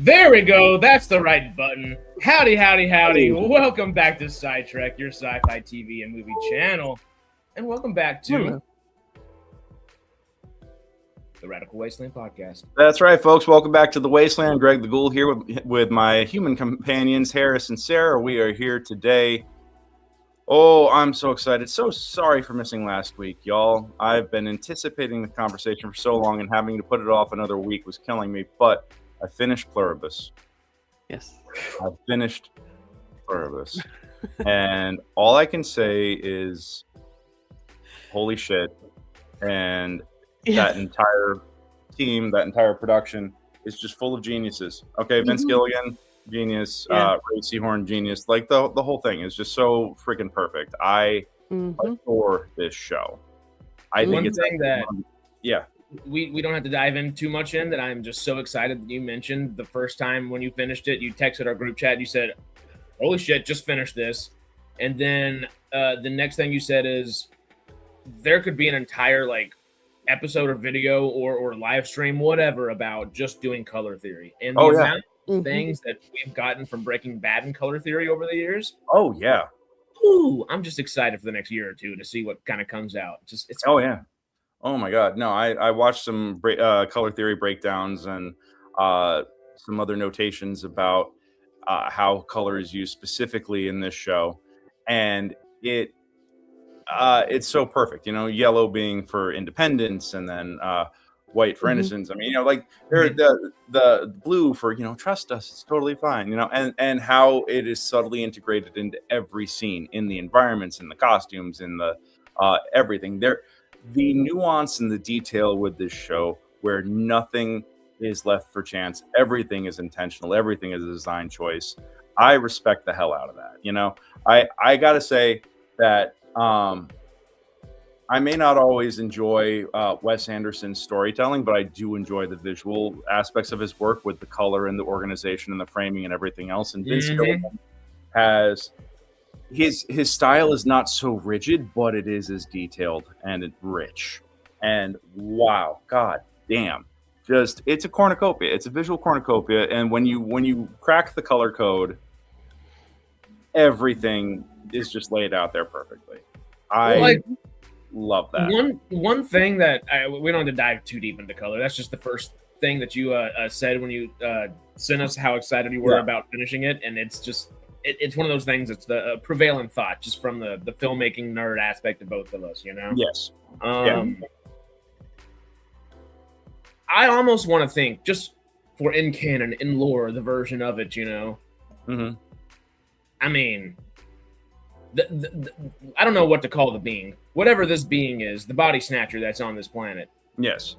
There we go. That's the right button. Howdy, howdy, howdy. Welcome back to SciTrek, your sci-fi TV and movie channel. And welcome back to the Radical Wasteland podcast. That's right, folks. Welcome back to the Wasteland. Greg the Ghoul here with my human companions, Harris and Sarah. We are here today. Oh, I'm so excited. So sorry for missing last week, y'all. I've been anticipating the conversation for so long, and having to put it off another week was killing me. But I finished Pluribus. Yes. I finished Pluribus. And all I can say is, holy shit. And that entire team, that entire production is just full of geniuses. Okay, Vince Gilligan, genius. Ray Seahorn, genius. Like the whole thing is just so freaking perfect. I adore this show. I think it's that we don't have to dive in too much in, that I'm just so excited that you mentioned the first time when you finished it, you texted our group chat, you said, holy shit, just finished this. And then the next thing you said is there could be an entire episode or video or live stream, whatever, about just doing color theory. And the amount of things that we've gotten from Breaking Bad and color theory over the years. Oh yeah. Ooh, I'm just excited for the next year or two to see what kind of comes out. Oh my God. No, I watched some color theory breakdowns and some other notations about how color is used specifically in this show. And it's so perfect, yellow being for independence, and then white for innocence. I mean, they're the blue for, trust us, it's totally fine, and how it is subtly integrated into every scene, in the environments, in the costumes, in the everything. The nuance and the detail with this show, where nothing is left for chance, everything is intentional, everything is a design choice. I respect the hell out of that. I gotta say that I may not always enjoy Wes Anderson's storytelling, but I do enjoy the visual aspects of his work with the color and the organization and the framing and everything else. And Vince Gilligan has his style is not so rigid, but it is as detailed and rich. And wow, god damn, it's a cornucopia. It's a visual cornucopia. And when you crack the color code, everything is just laid out there perfectly. I love that. One thing that we don't have to dive too deep into color. That's just the first thing that you said when you sent us how excited you were about finishing it, and it's just it's one of those things. It's the prevalent thought, just from the filmmaking nerd aspect of both of us, Yes. I almost want to think, just for in canon, in lore, the version of it, I mean, I don't know what to call the being. Whatever this being is, the body snatcher that's on this planet. Yes.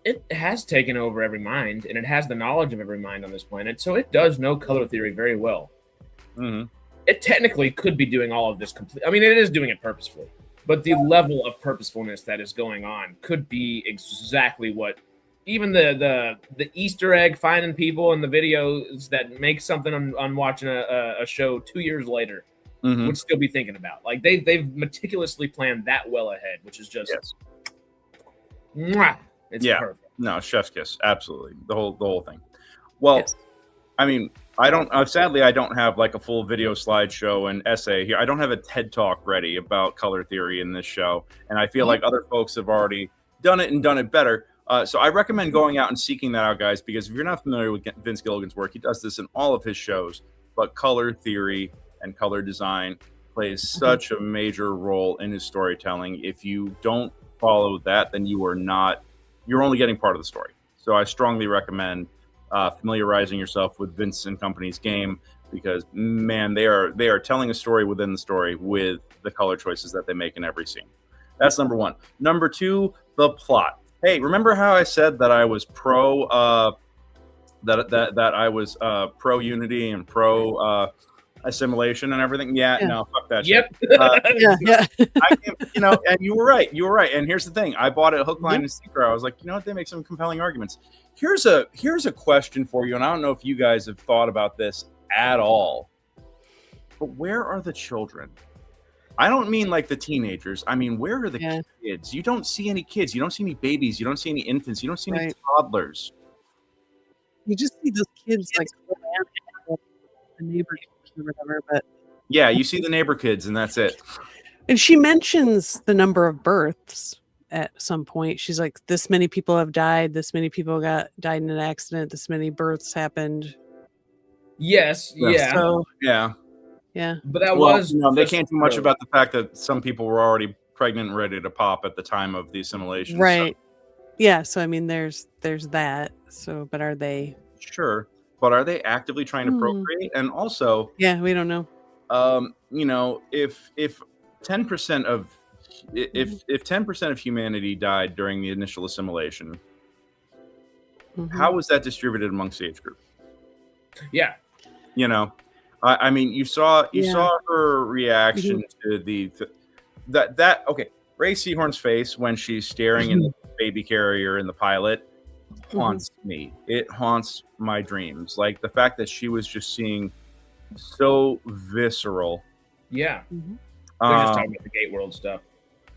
It has taken over every mind, and it has the knowledge of every mind on this planet, so it does know color theory very well. It technically could be doing all of this I mean, it is doing it purposefully, but the level of purposefulness that is going on could be exactly what even the Easter egg finding people in the videos that make something on watching a show 2 years later would still be thinking about. Like they've meticulously planned that well ahead, which is just it's perfect. No, chef's kiss, absolutely, the whole thing. Well, I mean, sadly I don't have like a full video slideshow and essay here. I don't have a TED talk ready about color theory in this show, and I feel like other folks have already done it and done it better. So I recommend going out and seeking that out, guys, because if you're not familiar with Vince Gilligan's work, he does this in all of his shows, but color theory and color design plays such a major role in his storytelling. If you don't follow that, then you're only getting part of the story. So I strongly recommend familiarizing yourself with Vince and Company's game, because man, they are telling a story within the story with the color choices that they make in every scene. That's number one. Number two, the plot. Hey, remember how I said that I was pro pro unity and pro assimilation and everything? No, fuck that shit. And you were right. And here's the thing: I bought it hook, line, and sinker. I was like, what? They make some compelling arguments. Here's a question for you, and I don't know if you guys have thought about this at all. But where are the children? I don't mean like the teenagers. I mean, where are the kids? You don't see any kids. You don't see any babies. You don't see any infants. You don't see any toddlers. You just see those kids like the neighbor kids or whatever, but Yeah, you see the neighbor kids, and that's it. and she mentions the number of births at some point. She's like, this many people have died, this many people died in an accident, this many births happened. Yes, yeah. So Yeah. But that Well, was they can't do much about the fact that some people were already pregnant and ready to pop at the time of the assimilation. right. Yeah, so I mean there's that. So but are they Sure. But are they actively trying to procreate? And also, yeah, we don't know. If 10% of if 10% of humanity died during the initial assimilation, how was that distributed amongst the age group? Yeah. I mean, you saw her reaction to that. Okay, Ray Seahorn's face when she's staring in the baby carrier in the pilot haunts me. It haunts my dreams. Like the fact that she was just seeing so visceral. Yeah. They're just talking about the Gate World stuff.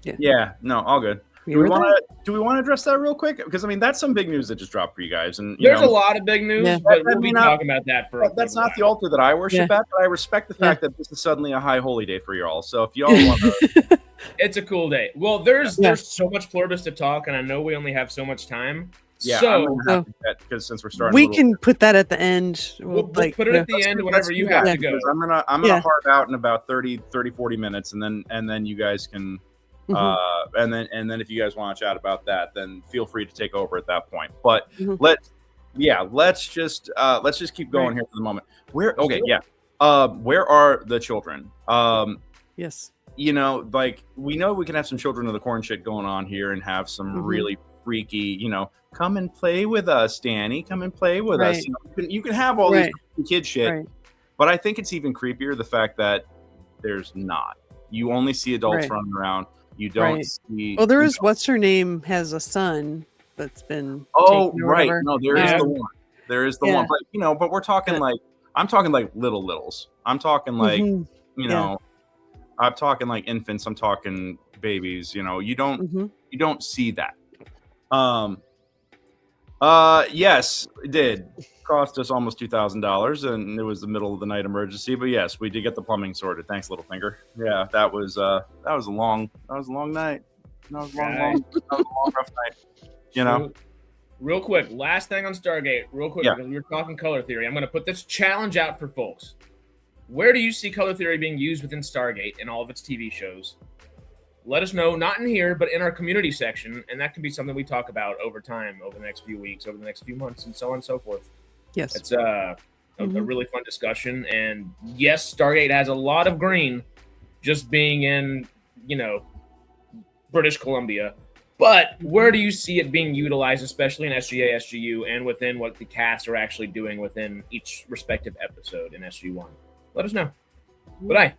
Yeah. No, all good. Do we want to address that real quick? Because I mean, that's some big news that just dropped for you guys. And there's a lot of big news, but we'll be talking about that for. That's not the altar that I worship at, but I respect the fact that this is suddenly a high holy day for y'all. So if y'all want to, it's a cool day. Well, there's so much Pluribus to talk, and I know we only have so much time. Yeah, so because since we're starting, we can put that at the end. We'll put it at the end whenever you have to go. I'm gonna harp out in about 40 minutes, and then you guys can. And then if you guys want to chat about that, then feel free to take over at that point. But let's just keep going here for the moment. Where are the children? Yes. Like we know we can have some Children of the Corn shit going on here and have some really freaky, come and play with us, Danny. Come and play with us. You can have all these kid shit, but I think it's even creepier the fact that there's not. You only see adults running around. You don't see. Well, there is. What's her name has a son that's been. Oh, right. No, there is the one. There is the one. But but we're talking like I'm talking like littles. I'm talking like I'm talking like infants. I'm talking babies. You don't see that. Yes, it did cost us almost $2,000, and it was the middle of the night emergency. But yes, we did get the plumbing sorted. Thanks, Littlefinger. Yeah, that was a long night. That was a long rough night. Real quick, last thing on Stargate, because we were talking color theory. I'm going to put this challenge out for folks. Where do you see color theory being used within Stargate in all of its TV shows? Let us know, not in here, but in our community section, and that can be something we talk about over time, over the next few weeks, over the next few months, and so on and so forth. Yes. It's a really fun discussion, and yes, Stargate has a lot of green just being in, British Columbia, but where do you see it being utilized, especially in SGA, SGU, and within what the cast are actually doing within each respective episode in SG1? Let us know. But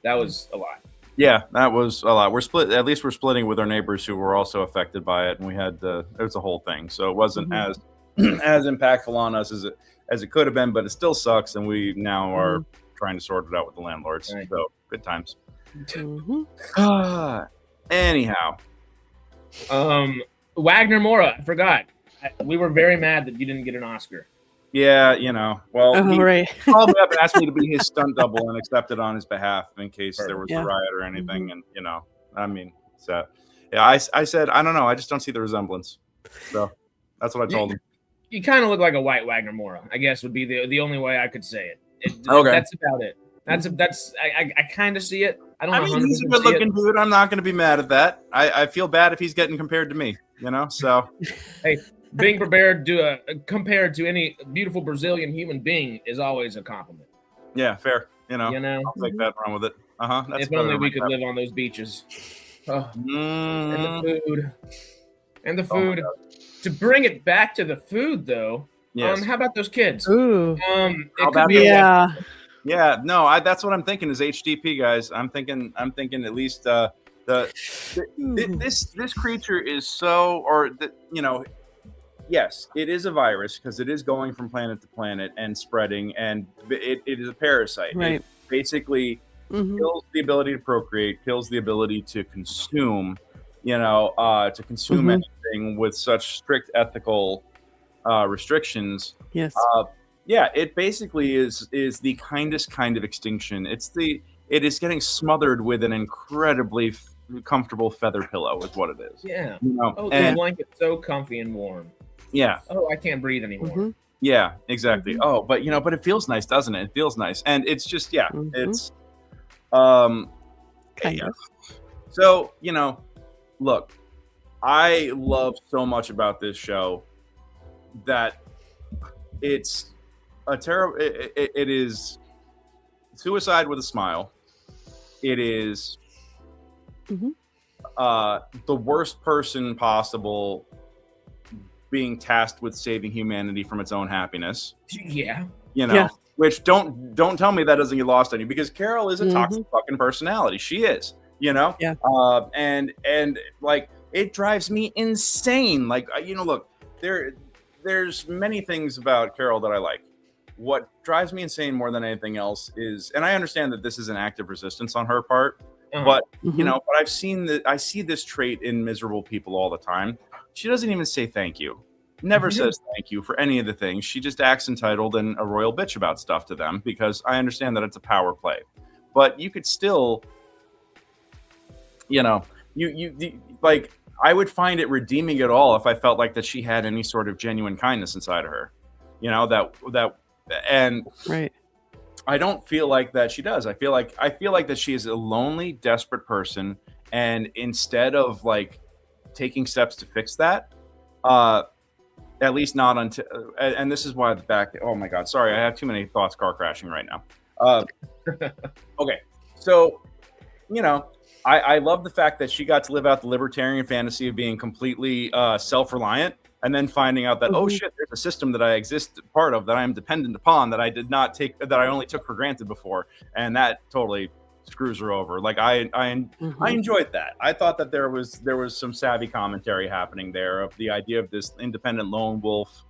that was a lot. Yeah, that was a lot. We're split. At least we're splitting with our neighbors who were also affected by it, and we had it was a whole thing. So it wasn't as impactful on us as it could have been, but it still sucks. And we now are trying to sort it out with the landlords. Right. So good times. Anyhow, Wagner Mora. I forgot. We were very mad that you didn't get an Oscar. Yeah, well, he called me up and asked me to be his stunt double and accepted on his behalf in case there was a riot or anything. And, I mean, so, I said, I don't know. I just don't see the resemblance. So that's what I told him. You kind of look like a white Wagner Mora, I guess would be the only way I could say it. Okay. That's about it. I kind of see it. I don't know. He's a good looking dude. I'm not going to be mad at that. I feel bad if he's getting compared to me, so. Hey. Being compared to any beautiful Brazilian human being is always a compliment. Yeah, fair. I'll take that, run with it. If only we could live on those beaches. And the food. To bring it back to the food, though. Yes. How about those kids? Ooh. Yeah. No, that's what I'm thinking is HDP, guys. I'm thinking at least this creature is yes, it is a virus because it is going from planet to planet and spreading, and it is a parasite. Right. It basically kills the ability to procreate, kills the ability to consume, anything with such strict ethical restrictions. Yes. Yeah, it basically is the kindest kind of extinction. It is getting smothered with an incredibly comfortable feather pillow, is what it is. Yeah. You know? Oh, the blanket's so comfy and warm. Yeah. Oh, I can't breathe anymore. Mm-hmm. Yeah, exactly. Mm-hmm. Oh, but but it feels nice, doesn't it? It feels nice, and it's just it's kind of. So look, I love so much about this show that it's a terrible. It is suicide with a smile. It is the worst person possible being tasked with saving humanity from its own happiness. Yeah. Which don't tell me that doesn't get lost on you, because Carol is a toxic fucking personality. She is, Yeah. And like, it drives me insane. Like, look, there's many things about Carol that I like. What drives me insane more than anything else is, and I understand that this is an act of resistance on her part, but but I see this trait in miserable people all the time. She doesn't even say thank you. Never says thank you for any of the things. She just acts entitled and a royal bitch about stuff to them, because I understand that it's a power play. But you could still, you like, I would find it redeeming at all if I felt like that she had any sort of genuine kindness inside of her. And right. I don't feel like that she does. I feel like that she is a lonely, desperate person, and instead of like taking steps to fix that, at least not until, and this is why the back. Oh my God, sorry, I have too many thoughts car crashing right now. Okay, so I love the fact that she got to live out the libertarian fantasy of being completely self-reliant, and then finding out that oh shit, there's a system that I exist part of, that I am dependent upon, that I only took for granted before, and that totally screws her over. Like I enjoyed that. I thought that there was some savvy commentary happening there of the idea of this independent lone wolf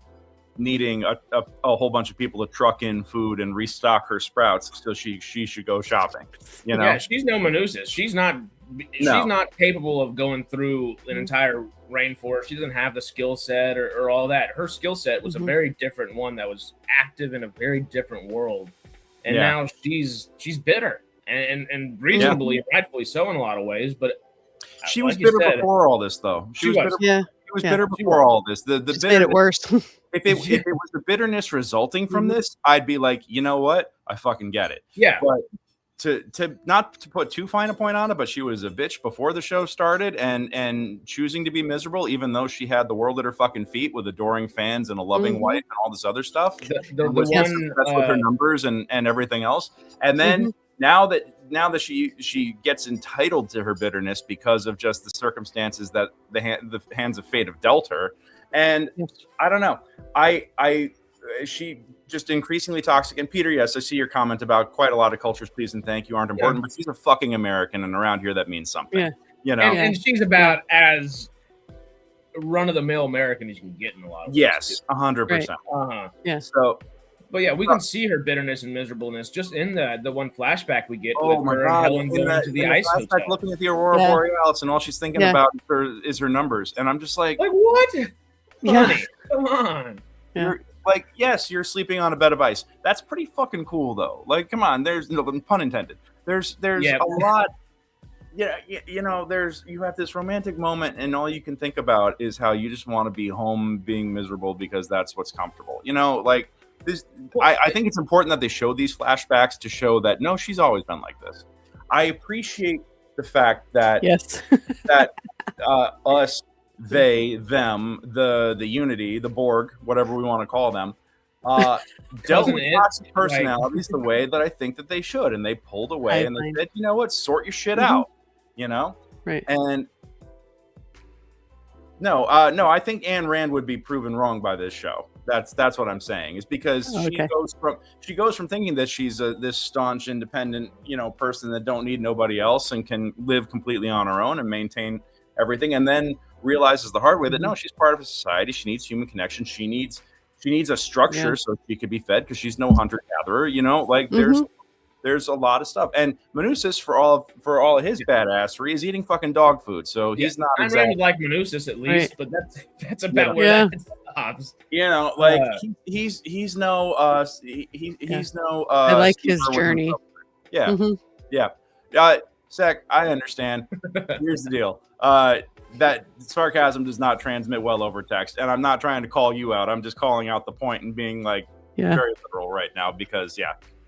needing a whole bunch of people to truck in food and restock her sprouts so she should go shopping. Yeah, she's no Manusis. She's not capable of going through an entire rainforest. She doesn't have the skill set or all that. Her skill set was a very different one that was active in a very different world. And now she's bitter. And reasonably, rightfully so in a lot of ways, but she was bitter before all this, though. She was bitter. Yeah, she was bitter before all this. The bitterness made it worse. if it was the bitterness resulting from this, I'd be like, you know what, I fucking get it. Yeah. But to not to put too fine a point on it, but she was a bitch before the show started, and choosing to be miserable, even though she had the world at her fucking feet with adoring fans and a loving wife and all this other stuff. That's with her numbers and everything else, and then. Now that she gets entitled to her bitterness because of just the circumstances that the hands of fate have dealt her, and I don't know, she just increasingly toxic. And Peter, yes, I see your comment about quite a lot of cultures, please and thank you, aren't important, but she's a fucking American, and around here that means something. Yeah. And she's about as run-of-the-mill American as you can get in a lot of ways. Yes, 100%. Yeah. So. But yeah, we can see her bitterness and miserableness just in the one flashback we get with her and Helen going to the ice hotel. Looking at the Aurora Borealis, and all she's thinking about is her numbers. And I'm just like what? Honey, come on. You're like, yes, you're sleeping on a bed of ice. That's pretty fucking cool, though. Like, come on, there's no pun intended. There's a lot. Yeah, you have this romantic moment, and all you can think about is how you just want to be home being miserable because that's what's comfortable. Like. I think it's important that they show these flashbacks to show that no, she's always been like this. I appreciate the fact that that us, they, them, the Unity, the Borg, whatever we want to call them, dealt with toxic personalities the way that I think that they should, and they pulled away and they said, you know what, sort your shit out, right? And no, I think Ayn Rand would be proven wrong by this show. That's what I'm saying, is because she goes from thinking that she's this staunch, independent, person that don't need nobody else and can live completely on her own and maintain everything, and then realizes the hard way that no, she's part of a society. She needs human connection. She needs a structure so she could be fed, because she's no hunter gatherer. Like there's a lot of stuff. And Manusis, for all of his badassery, is eating fucking dog food. So he's not I'm exactly ready to like Manusis at least, but that's about where that stops. You know, like he's no he's no I like his journey. Yeah. Yeah. Zach, I understand. Here's the deal. That sarcasm does not transmit well over text, and I'm not trying to call you out. I'm just calling out the point and being like very literal right now because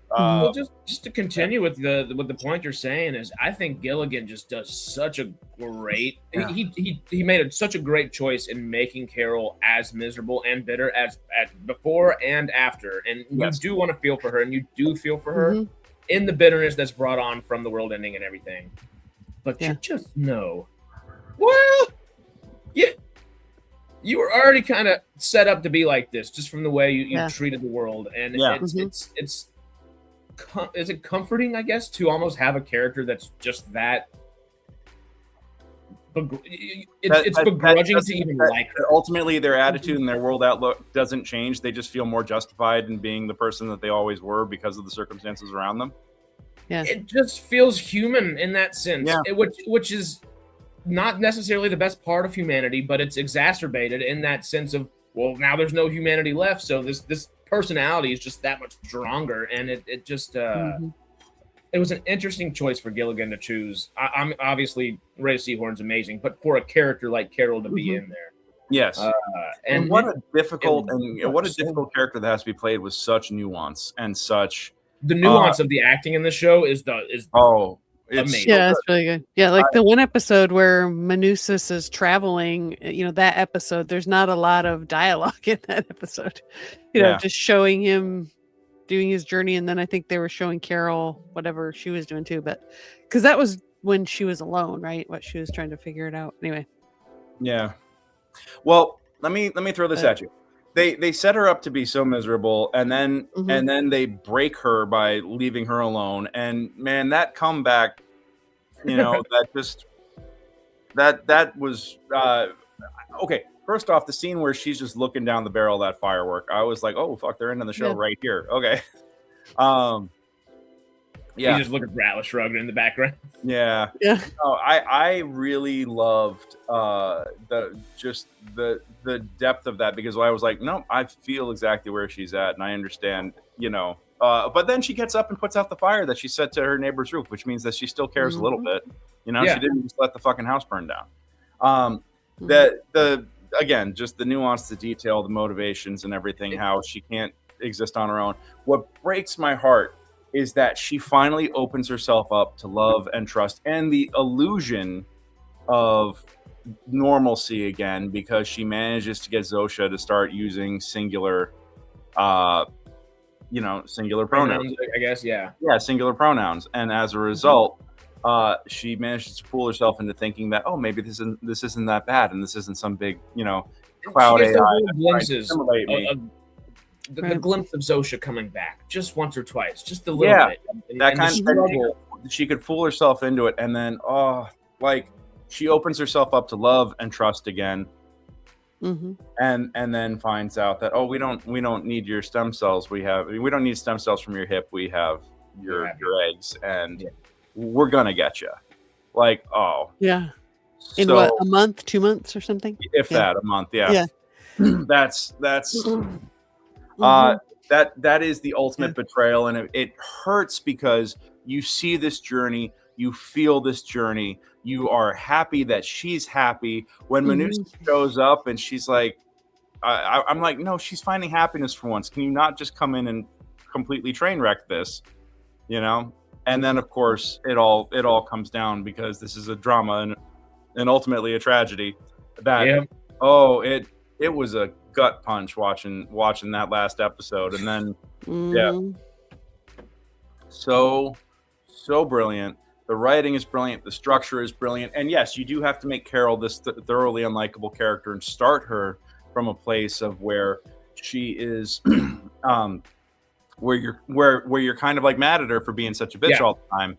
well, just to continue with the point you're saying is, I think Gilligan just does such a great. He made such a great choice in making Carol as miserable and bitter as before and after, and you do want to feel for her, and you do feel for her in the bitterness that's brought on from the world ending and everything. But you just know. Well, you were already kind of set up to be like this, just from the way you treated the world, and it's is it comforting, I guess, to almost have a character that's just that. It's begrudging to even like her. Ultimately, their attitude and their world outlook doesn't change. They just feel more justified in being the person that they always were because of the circumstances around them. Yeah, it just feels human in that sense, which is not necessarily the best part of humanity, but it's exacerbated in that sense of, well, now there's no humanity left, so this personality is just that much stronger, and it just it was an interesting choice for Gilligan to choose. I'm obviously Ray Seahorn's amazing, but for a character like Carol to be in there, yes, and what a difficult character that has to be played with such nuance and such. The nuance of the acting in the show is amazing. Yeah, it's really good. Yeah, like the one episode where Manusis is traveling, that episode, there's not a lot of dialogue in that episode. Just showing him doing his journey, and then I think they were showing Carol whatever she was doing too, but because that was when she was alone, right? What she was trying to figure it out. Anyway. Yeah. Well, let me throw this at you. They set her up to be so miserable, and then they break her by leaving her alone. And man, that comeback, that was okay. First off, the scene where she's just looking down the barrel of that firework, I was like, oh fuck, they're ending the show right here. Okay. You just look at Rattle shrugged in the background. Yeah. No, I really loved the depth of that, because I was like, no, I feel exactly where she's at, and I understand, but then she gets up and puts out the fire that she set to her neighbor's roof, which means that she still cares a little bit. She didn't just let the fucking house burn down. Again, just the nuance, the detail, the motivations and everything, how she can't exist on her own. What breaks my heart is that she finally opens herself up to love and trust and the illusion of normalcy again, because she manages to get Zosha to start using singular pronouns, I guess. Yeah, singular pronouns. And as a result, she manages to fool herself into thinking that, oh, maybe this isn't that bad, and this isn't some big, cloud AI glimpses the glimpse of Zosha coming back just once or twice, just a little bit. That kind of struggle. She could fool herself into it, and then she opens herself up to love and trust again, and then finds out that, oh, we don't need your stem cells. We don't need stem cells from your hip. We have your eggs, and we're gonna get you. Like, oh yeah, in what, a month, 2 months, or something? If that, a month, yeah. That's. That is the ultimate betrayal, and it hurts because you see this journey, you feel this journey, you are happy that she's happy. When Manusis shows up and she's like, I'm like, no, she's finding happiness for once. Can you not just come in and completely train wreck this? And then of course it all comes down, because this is a drama and ultimately a tragedy. That it was a gut punch watching that last episode, and then so brilliant. The writing is brilliant, the structure is brilliant, and yes, you do have to make Carol this thoroughly unlikable character and start her from a place of where she is where you're kind of like mad at her for being such a bitch all the time,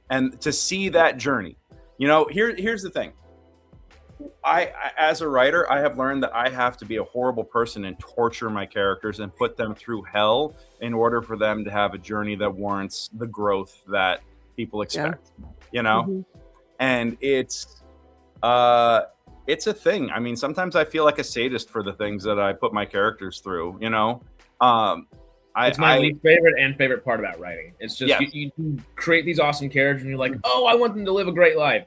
and to see that journey. Here's the thing. I, as a writer, I have learned that I have to be a horrible person and torture my characters and put them through hell in order for them to have a journey that warrants the growth that people expect. And it's a thing. I mean, sometimes I feel like a sadist for the things that I put my characters through. It's my least favorite and favorite part about writing. It's just you create these awesome characters and you're like, oh, I want them to live a great life.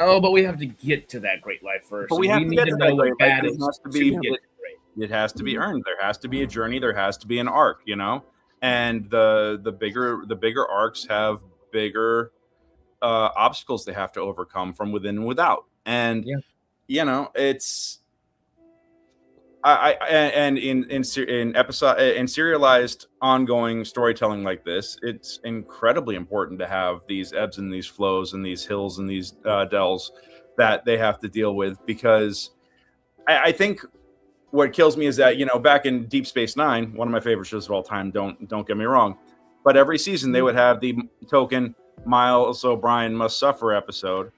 Oh, but we have to get to that great life first. But we have to get to that great life. It has to be earned. There has to be a journey. There has to be an arc, and the bigger arcs have bigger obstacles they have to overcome from within and without. And it's in serialized ongoing storytelling like this, it's incredibly important to have these ebbs and these flows and these hills and these dells that they have to deal with, because I think what kills me is that back in Deep Space Nine, one of my favorite shows of all time, don't get me wrong, but every season they would have the token Miles O'Brien must suffer episode,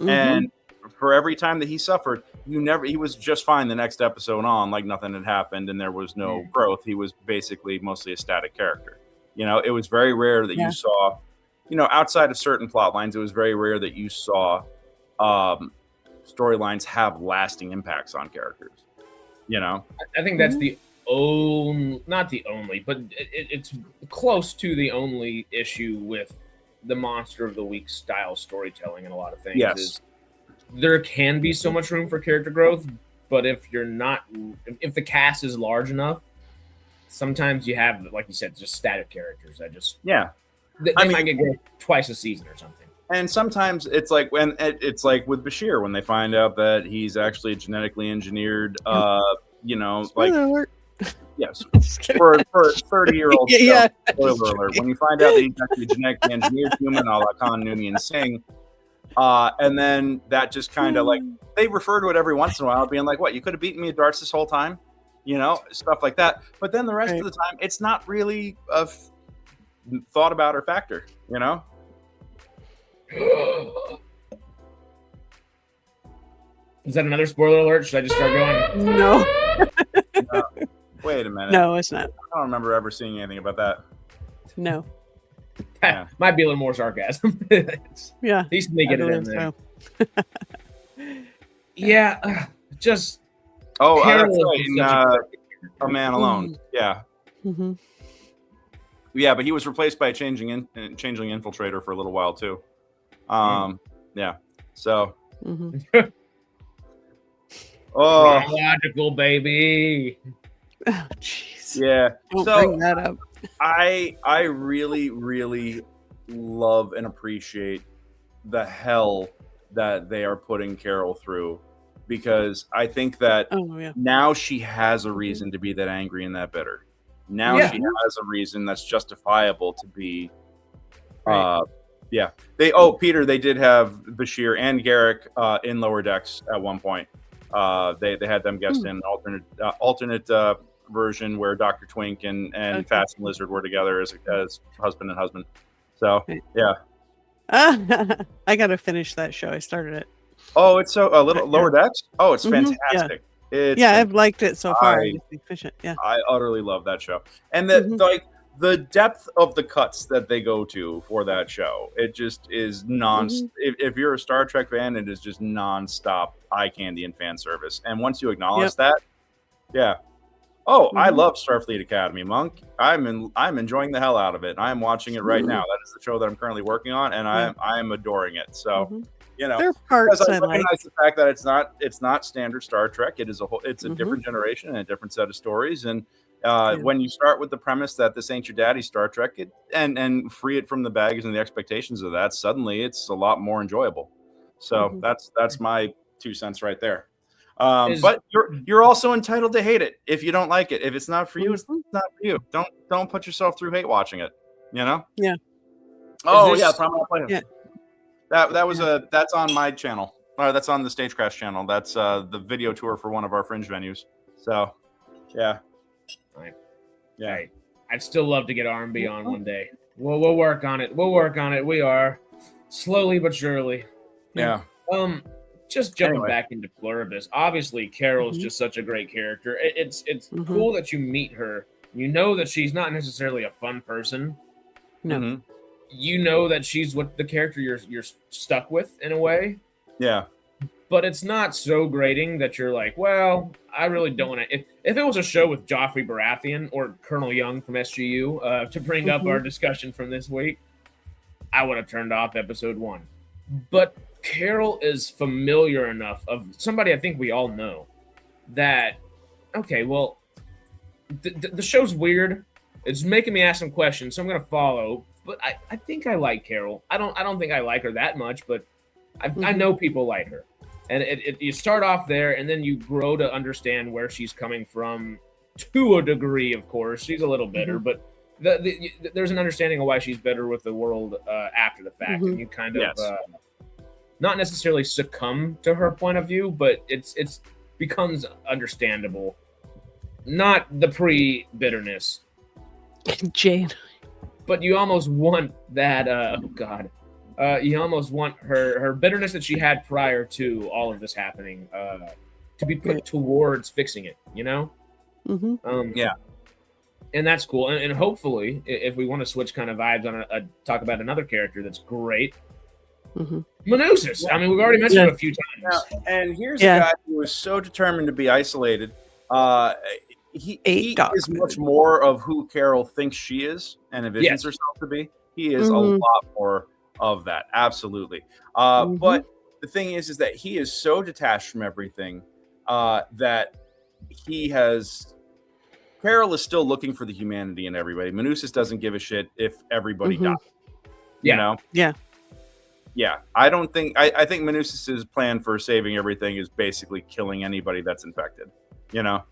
and for every time that he suffered, he was just fine the next episode on, like nothing had happened and there was no growth. He was basically mostly a static character. It was very rare that you saw, outside of certain plot lines, it was very rare that you saw storylines have lasting impacts on characters. I think that's the not the only, but it's close to the only issue with the Monster of the Week style storytelling in a lot of things. Yes. There can be so much room for character growth, but if the cast is large enough, sometimes you have, like you said, just static characters that just they might get growth twice a season or something. And sometimes it's like with Bashir, when they find out that he's actually a genetically engineered, alert. Yes, for 30-year-old. Spoiler alert! When you find out that he's actually a genetically engineered human, a la Khan, Noonien Singh. And then that just kind of they refer to it every once in a while, being like, what, you could have beaten me at darts this whole time? Stuff like that. But then the rest of the time, it's not really a thought about or factor, Is that another spoiler alert? Should I just start going? No. Wait a minute. No, it's not. I don't remember ever seeing anything about that. No. Might be a little more sarcasm. Yeah. He's making it in there. So. Just. Oh, that's right. A Man Alone. Yeah. Yeah, but he was replaced by a changeling infiltrator for a little while too. Yeah. So. Oh, chronological, baby. Oh, jeez. Yeah. Don't bring that up. I really, really love and appreciate the hell that they are putting Carol through, because I think that now she has a reason to be that angry and that bitter. Now she has a reason that's justifiable to be. Peter, they did have Bashir and Garrick in Lower Decks at one point. They had them guest in alternate version where Dr. Twink and Fast and Lizard were together as husband and husband. So yeah. I gotta finish that show. I started it. Oh, it's so a little Lower Decks. Oh, it's fantastic. I've liked it so far. I finish it. Yeah, I utterly love that show, and the depth of the cuts that they go to for that show, it just is if you're a Star Trek fan, it is just non-stop eye candy and fan service. And once you acknowledge that, I love Starfleet Academy, Monk. I'm enjoying the hell out of it. I'm watching it right now. That is the show that I'm currently working on, and I am adoring it. So there are parts I recognize the fact that it's not standard Star Trek. It is it's a different generation and a different set of stories. And when you start with the premise that this ain't your daddy's Star Trek, and free it from the baggage and the expectations of that, suddenly it's a lot more enjoyable. So that's my 2 cents right there. But you're also entitled to hate it if you don't like it. If it's not for you, it's not for you. Don't put yourself through hate watching it. Yeah. That's on my channel. That's on the Stagecraft channel. That's the video tour for one of our fringe venues. So yeah. Right. I'd still love to get R&B on one day. We'll work on it. We are slowly but surely. Yeah. just jumping back into Pluribus. Obviously, Carol's just such a great character. It's cool that you meet her. You know that she's not necessarily a fun person. No. You know that she's what the character you're stuck with in a way. Yeah. But it's not so grating that you're like, well, I really don't want to. If it was a show with Joffrey Baratheon or Colonel Young from SGU, to bring up our discussion from this week, I would have turned off episode 1. But Carol is familiar enough of somebody I think we all know that, okay, well, the show's weird. It's making me ask some questions, so I'm going to follow. But I think I like Carol. I don't think I like her that much, but I know people like her. And you start off there, and then you grow to understand where she's coming from to a degree, of course. She's a little bitter, but there's an understanding of why she's better with the world after the fact. And you kind of not necessarily succumb to her point of view, but it's becomes understandable. Not the pre-bitterness. Jane. But you almost want that, you almost want her bitterness that she had prior to all of this happening to be put towards fixing it, you know? And that's cool. And hopefully, if we want to switch kind of vibes on talk about another character that's great, Manousis. I mean, we've already mentioned him a few times. And here's a guy who is so determined to be isolated. He is much more of who Carol thinks she is and envisions herself to be. He is a lot more of that. Absolutely. But the thing is that he is so detached from everything that he has... Carol is still looking for the humanity in everybody. Manousis doesn't give a shit if everybody dies. You know? Yeah. I don't think... I think Manousis' plan for saving everything is basically killing anybody that's infected. You know?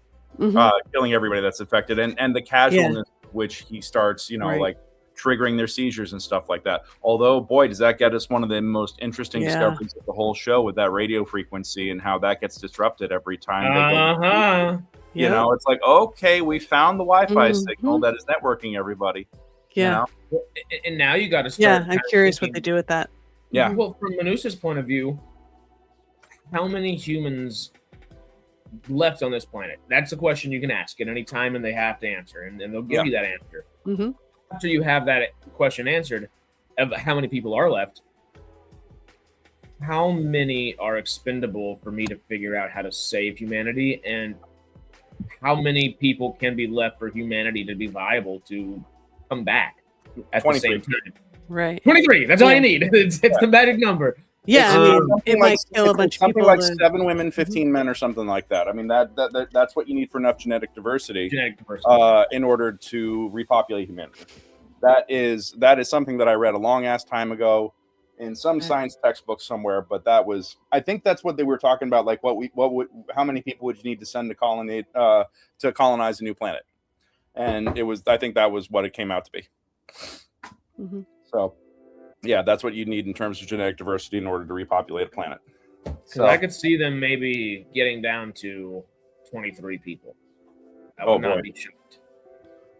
Killing everybody that's infected, and the casualness which he starts, like triggering their seizures and stuff like that. Although, boy, does that get us one of the most interesting discoveries of the whole show with that radio frequency and how that gets disrupted every time. You know, it's like, okay, we found the Wi-Fi signal that is networking everybody. Yeah. You know? And now you got to start. Yeah, I'm curious what they do with that. Yeah. Well, from Manousis' point of view, how many humans left on this planet? That's a question you can ask at any time, and they have to answer, and they'll give you that answer. After you have that question answered, of how many people are left, how many are expendable for me to figure out how to save humanity, and how many people can be left for humanity to be viable to come back at the same time? Right. 23. That's all you need. It's the magic number. Yeah, I mean, it might kill a bunch of people. Something like 7 women, 15 men, or something like that. I mean, that's what you need for enough genetic diversity. In order to repopulate humanity. That is something that I read a long ass time ago in some science textbook somewhere. But I think that's what they were talking about. Like, how many people would you need to send to colonize a new planet? And I think that was what it came out to be. So. Yeah, that's what you need in terms of genetic diversity in order to repopulate a planet. So I could see them maybe getting down to 23 people. I would not be shocked.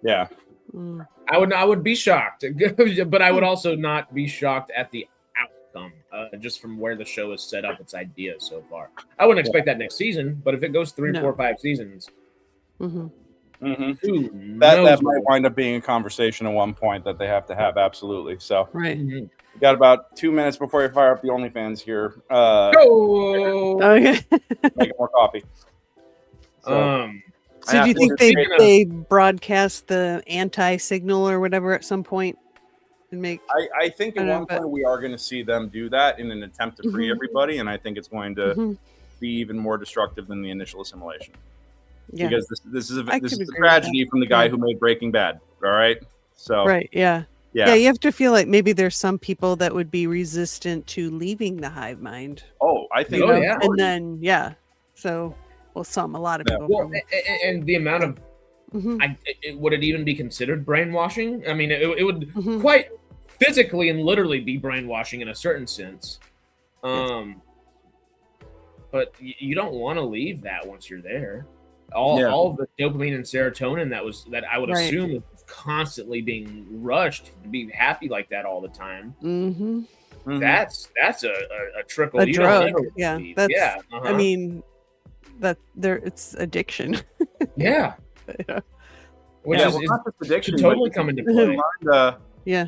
Yeah. I would be shocked, but I would also not be shocked at the outcome, just from where the show has set up its ideas so far. I wouldn't expect that next season, but if it goes 3, 4, 5 seasons, that might wind up being a conversation at one point that they have to have. Absolutely. So we got about 2 minutes before you fire up the OnlyFans here. Okay. Make more coffee. So do you think they broadcast the anti-signal or whatever at some point and make? I think at one point we are going to see them do that in an attempt to free everybody, and I think it's going to be even more destructive than the initial assimilation. Yeah. Because this is a tragedy from the guy who made Breaking Bad. All right. So yeah. You have to feel like maybe there's some people that would be resistant to leaving the hive mind. Oh, I think. And then so a lot of people. Well, and the amount of would it even be considered brainwashing? I mean, it would quite physically and literally be brainwashing in a certain sense. But you don't want to leave that once you're there. All of the dopamine and serotonin that I would assume is constantly being rushed to be happy like that all the time. That's a trickle. A you drug. don't ever Yeah. see. That's. Yeah. I mean, it's addiction. Yeah. Yeah. Which yeah, is not just addiction, should totally but come into play. Yeah.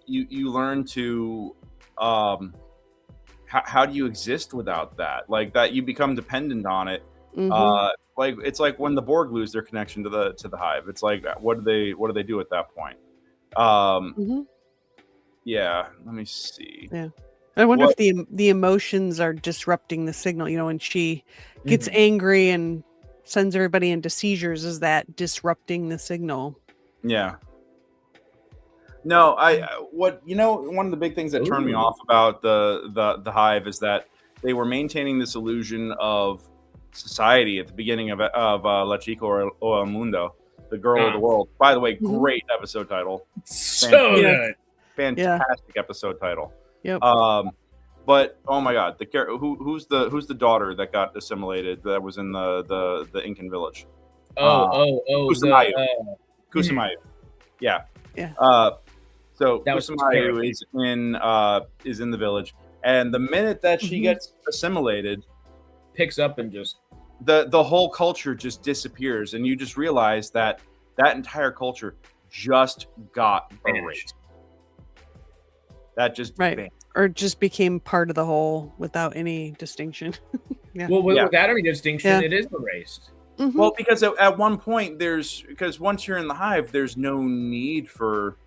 You learn to how do you exist without that? Like that, you become dependent on it. Like it's like when the Borg lose their connection to the hive. It's like what do they do at that point? Yeah, let me see. Yeah, I wonder if the emotions are disrupting the signal. You know, when she gets angry and sends everybody into seizures, is that disrupting the signal? Yeah. No, one of the big things that turned me off about the hive is that they were maintaining this illusion of society at the beginning of La Chica o El Mundo, the girl of the world. By the way, great episode title. So good. Fantastic episode title. Yep. But oh my God, who's the daughter that got assimilated that was in the Incan village? Kusamayu. Kusamayu. Yeah. Yeah. So Kusamayu is in the village, and the minute that she gets assimilated, picks up and just the whole culture just disappears, and you just realize that entire culture just got erased. That just or just became part of the whole without any distinction. Yeah. Well, without any distinction, it is erased. Well, because at one point because once you're in the hive, there's no need for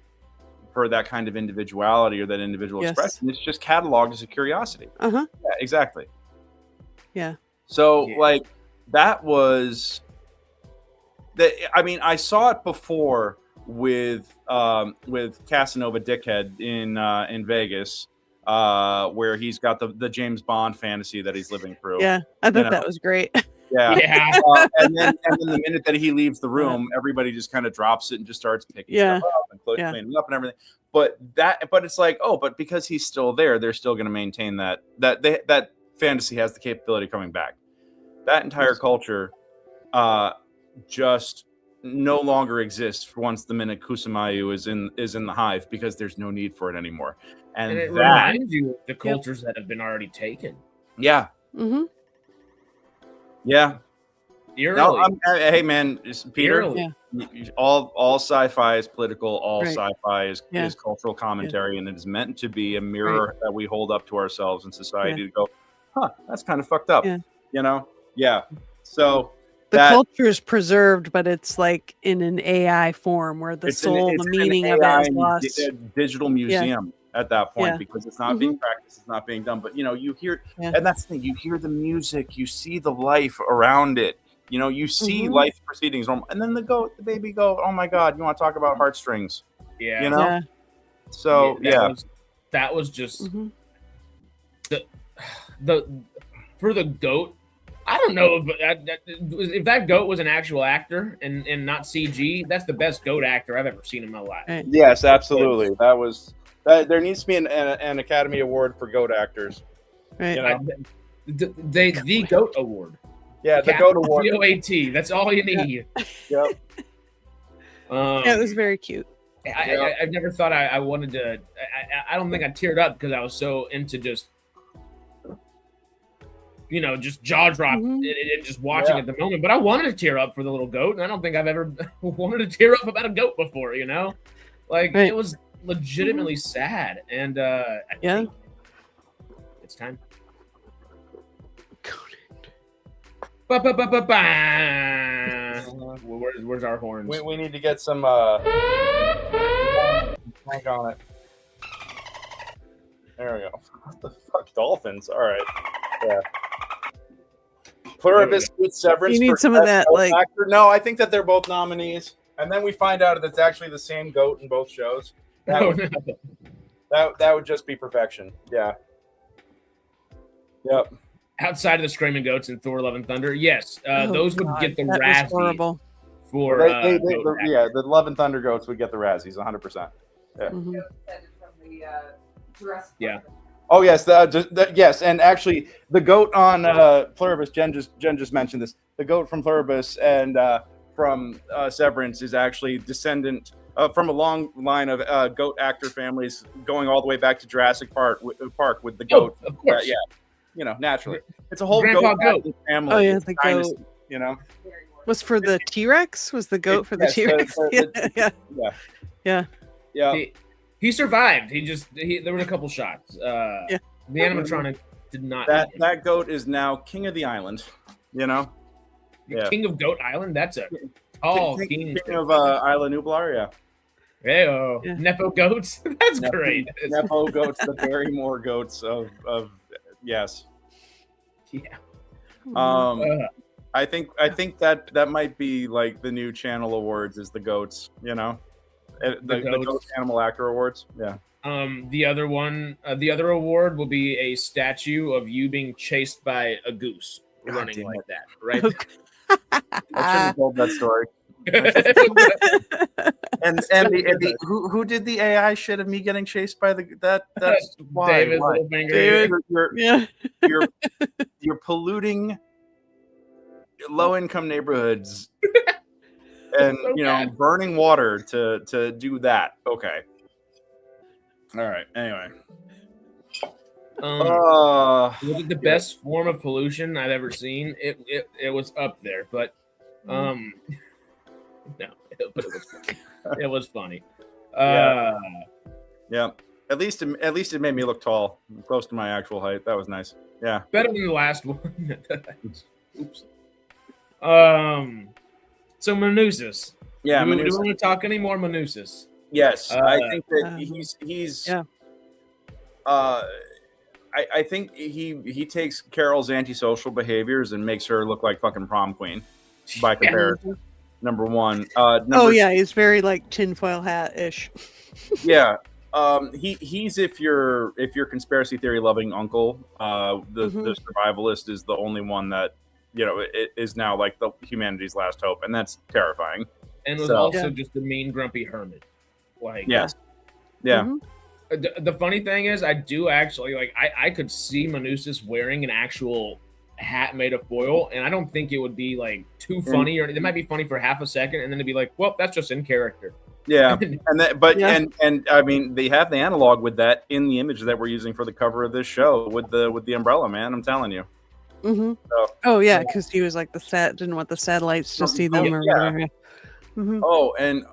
that kind of individuality or that individual expression. It's just cataloged as a curiosity. Yeah, exactly. Yeah. So like that was that. I mean, I saw it before with Casanova Dickhead in Vegas, where he's got the James Bond fantasy that he's living through. Yeah, I thought that was great. Yeah. And then the minute that he leaves the room, everybody just kind of drops it and just starts picking stuff up and cleaning up and everything. But it's like, but because he's still there, they're still going to maintain that fantasy has the capability of coming back. That entire culture just no longer exists once the minute Kusamayu is in the hive, because there's no need for it anymore. And it reminds you of the cultures that have been already taken. Yeah. Yeah. No, hey man, Peter. Eerily. All sci-fi is political. All sci-fi is cultural commentary, and it is meant to be a mirror that we hold up to ourselves in society to go, that's kind of fucked up. You know? Yeah. So the culture is preserved, but it's like in an AI form where the soul, the meaning of it is lost. A digital museum at that point, because it's not being practiced, it's not being done. But you hear, and that's the thing. You hear the music, you see the life around it. You see life proceedings normal, and then the baby goat. Oh my God! You want to talk about heartstrings? Yeah. So that was just the for the goat. I don't know if that goat was an actual actor and not CG. That's the best goat actor I've ever seen in my life. Yes, absolutely. There needs to be an Academy Award for goat actors. Right. The goat award. Yeah, the goat award. GOAT. That's all you need. Yep. It was very cute. I've never thought I wanted to. I don't think I teared up because I was so into just jaw drop and just watching at the moment. But I wanted to tear up for the little goat, and I don't think I've ever wanted to tear up about a goat before. It was legitimately sad, and I think it's time. Where's our horns? We need to get some crank on it. There we go. What the fuck, dolphins? All right. Yeah. Pluribus with Severance. You need some of that, actor. No, I think that they're both nominees, and then we find out that it's actually the same goat in both shows. That would just be perfection. Yeah. Yep. Outside of the Screaming Goats and Thor: Love and Thunder, yes, those would get the Razzie for. The Love and Thunder goats would get the Razzies, 100%. Yeah. Oh yes, yes, and actually, the goat on Pluribus, Jen just mentioned this. The goat from Pluribus and from Severance is actually descendant from a long line of goat actor families going all the way back to Jurassic Park with the goat. Of course. Yeah, you know, naturally. It's a whole Grandpa goat family. Oh, yeah, It's the dynasty, goat. you know? Was for the T-Rex? Was the goat for the Yes, T-Rex? Yeah. He survived. There were a couple shots. The animatronic did not. That goat is now king of the island, you know? The king of Goat Island? That's a tall king. King of Isla Nublar, yeah. Hey-oh. Yeah. Nepo goats? That's great. Nepo goats, the Barrymore goats of yes. Yeah. I think that might be like the new channel awards is the goats, you know? The goat animal actor awards. Yeah. The other award will be a statue of you being chased by a goose running like that, right? I should have told that story. and who did the AI shit of me getting chased by that's why. David why? Littlefinger. You're polluting low income neighborhoods and So bad. burning water to do that. Okay. All right. Anyway. Was it the best form of pollution I've ever seen? It was up there, but no, it was funny. Yeah. At least it made me look tall, close to my actual height. That was nice. Yeah. Better than the last one. Oops. So Manusis. Yeah. Do we want to talk any more Manusis? Yes, I think that he's. Yeah. I think he takes Carol's antisocial behaviors and makes her look like fucking prom queen by comparison. Number one. He's very like tinfoil hat ish. Yeah. He's if your conspiracy theory loving uncle, the survivalist is the only one that it is now like the humanity's last hope, and that's terrifying. And was also just a mean, grumpy hermit. Like yes, yeah. Mm-hmm. The funny thing is, I do actually I could see Manusis wearing an actual hat made of foil, and I don't think it would be like too funny, or it might be funny for half a second, and then it'd be like, well, that's just in character. Yeah, and I mean, they have the analog with that in the image that we're using for the cover of this show with the umbrella, man. I'm telling you. Mm-hmm. So, because he was like didn't want the satellites to see them or whatever. Mm-hmm. Oh, and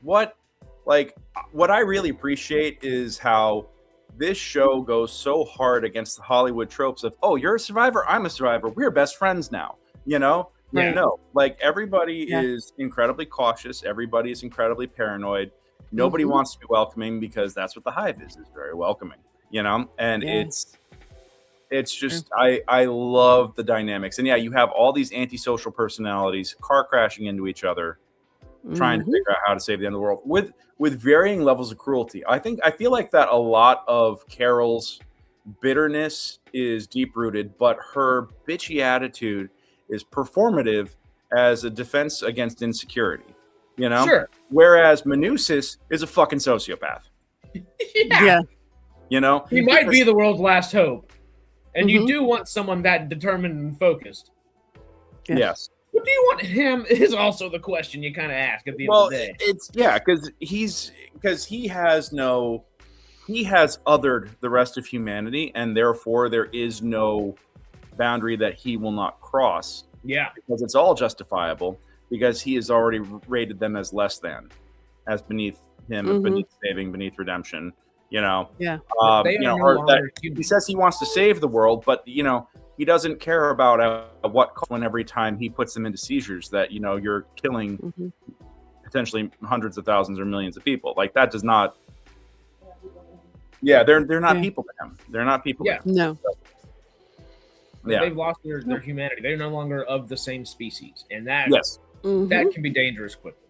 what I really appreciate is how this show goes so hard against the Hollywood tropes of, oh, you're a survivor, I'm a survivor, we're best friends now. Right. No, like everybody is incredibly cautious, everybody is incredibly paranoid. Nobody wants to be welcoming because that's what the Hive is very welcoming, and it's just I love the dynamics. And you have all these antisocial personalities car crashing into each other, trying to figure out how to save the end of the world with varying levels of cruelty. I feel like that a lot of Carol's bitterness is deep rooted, but her bitchy attitude is performative as a defense against insecurity. Sure. Whereas Manusis is a fucking sociopath. Yeah. He might be the world's last hope, and you do want someone that determined and focused. Yes. What do you want him is also the question you kind of ask at the end of the day. It's because he has othered the rest of humanity, and therefore there is no boundary that he will not cross. Yeah, because it's all justifiable because he has already rated them as less than, as beneath him, beneath saving, beneath redemption. He says he wants to save the world, but he doesn't care about what cost when every time he puts them into seizures that you're killing potentially hundreds of thousands or millions of people. Like that does not. Yeah, they're not people to him. They're not people. Yeah, no. Yeah, they've lost their humanity. They're no longer of the same species, and that that can be dangerous quickly.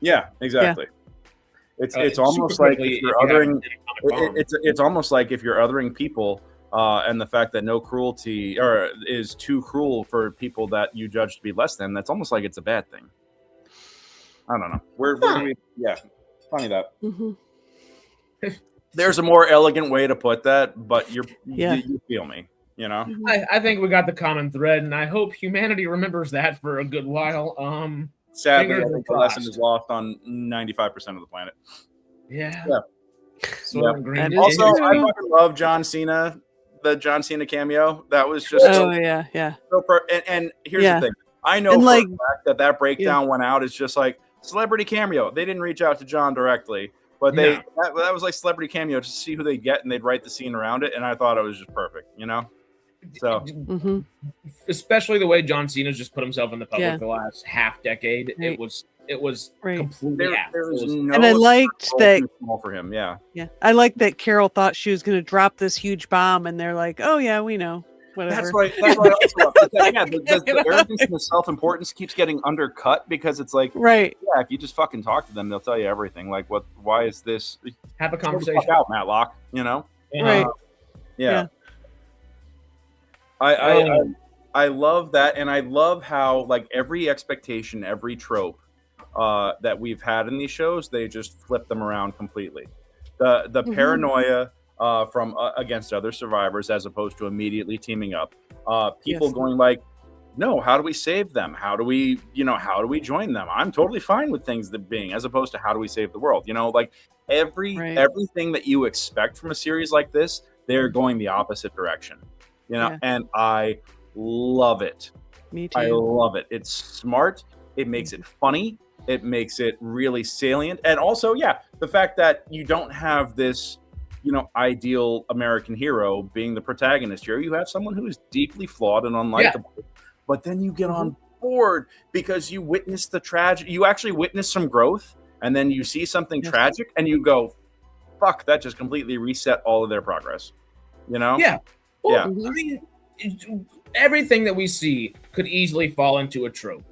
Yeah, exactly. Yeah. It's almost like if you're othering. It's almost like if you're othering people. And the fact that no cruelty is too cruel for people that you judge to be less than, that's almost like it's a bad thing. I don't know. Where do we? Yeah, funny that. There's a more elegant way to put that, but you feel me, I think we got the common thread, and I hope humanity remembers that for a good while. sadly, I think the lesson is lost on 95% of the planet. Yeah. Also, I fucking love John Cena, the John Cena cameo. That was just yeah. And here's the thing. I know for a fact that breakdown went out. It's just like celebrity cameo. They didn't reach out to John directly, but that was like celebrity cameo to see who they get, and they'd write the scene around it. And I thought it was just perfect, you know. So, especially the way John Cena's just put himself in the public the last half decade, it was completely and I liked that for him. Yeah, I liked that Carol thought she was going to drop this huge bomb, and they're like, "Oh yeah, we know." Whatever. That's right. That's what I also love. The arrogance and the self-importance keeps getting undercut because it's like, if you just fucking talk to them, they'll tell you everything. Like, what? Why is this? Have a conversation. Out, Matlock. You know. Right. I love that, and I love how like every expectation, every trope that we've had in these shows, they just flip them around completely. The paranoia from against other survivors as opposed to immediately teaming up. People going like, no, how do we save them? How do we join them? I'm totally fine with things that being, as opposed to how do we save the world? You know, like everything that you expect from a series like this, they're going the opposite direction. You know, and I love it. Me too. I love it. It's smart. It makes it funny. It makes it really salient. And also, the fact that you don't have this, ideal American hero being the protagonist here. You have someone who is deeply flawed and unlikable. Yeah. But then you get on board because you witness the tragedy. You actually witness some growth, and then you see something tragic, and you go, fuck, that just completely reset all of their progress. You know? Yeah. Well, I mean, everything that we see could easily fall into a trope.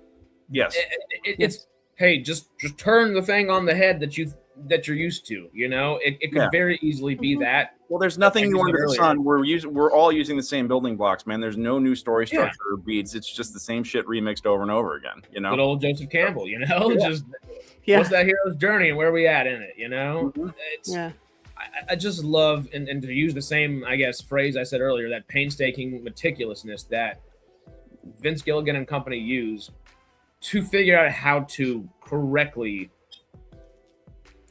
Yes. It's hey, just turn the thing on the head that you're used to. You know, it could very easily be that. Well, there's nothing new under the sun. We're all using the same building blocks, man. There's no new story structure or beats. It's just the same shit remixed over and over again. You know, good old Joseph Campbell. You know, just what's that hero's journey and where are we at in it? You know, it's I just love and to use the same, I guess, phrase I said earlier, that painstaking meticulousness that Vince Gilligan and company use to figure out how to correctly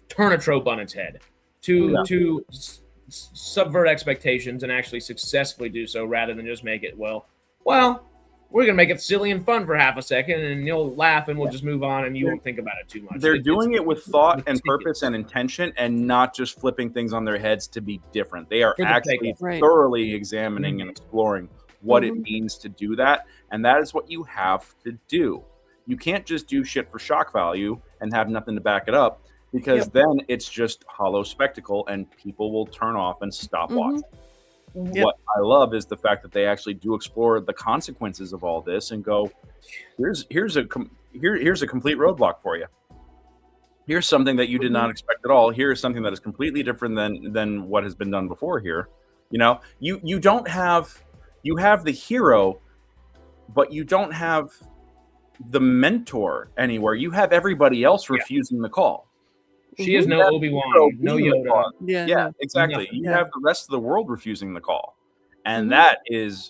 turn a trope on its head, to subvert expectations and actually successfully do so, rather than just make it well we're gonna make it silly and fun for half a second and you'll laugh and we'll just move on and you won't think about it too much. They're doing it with thought and purpose and intention, and not just flipping things on their heads to be different. They are actually thoroughly examining and exploring what it means to do that, and that is what you have to do. You can't just do shit for shock value and have nothing to back it up, because then it's just hollow spectacle and people will turn off and stop watching. What I love is the fact that they actually do explore the consequences of all this and go, here's a complete roadblock for you. Here's something that you did not expect at all. Here's something that is completely different than what has been done before here. You know, you have the hero, but you don't have the mentor anywhere. You have everybody else refusing the call. She has no Obi-Wan, no Yoda. Yeah, exactly. You have the rest of the world refusing the call, and that is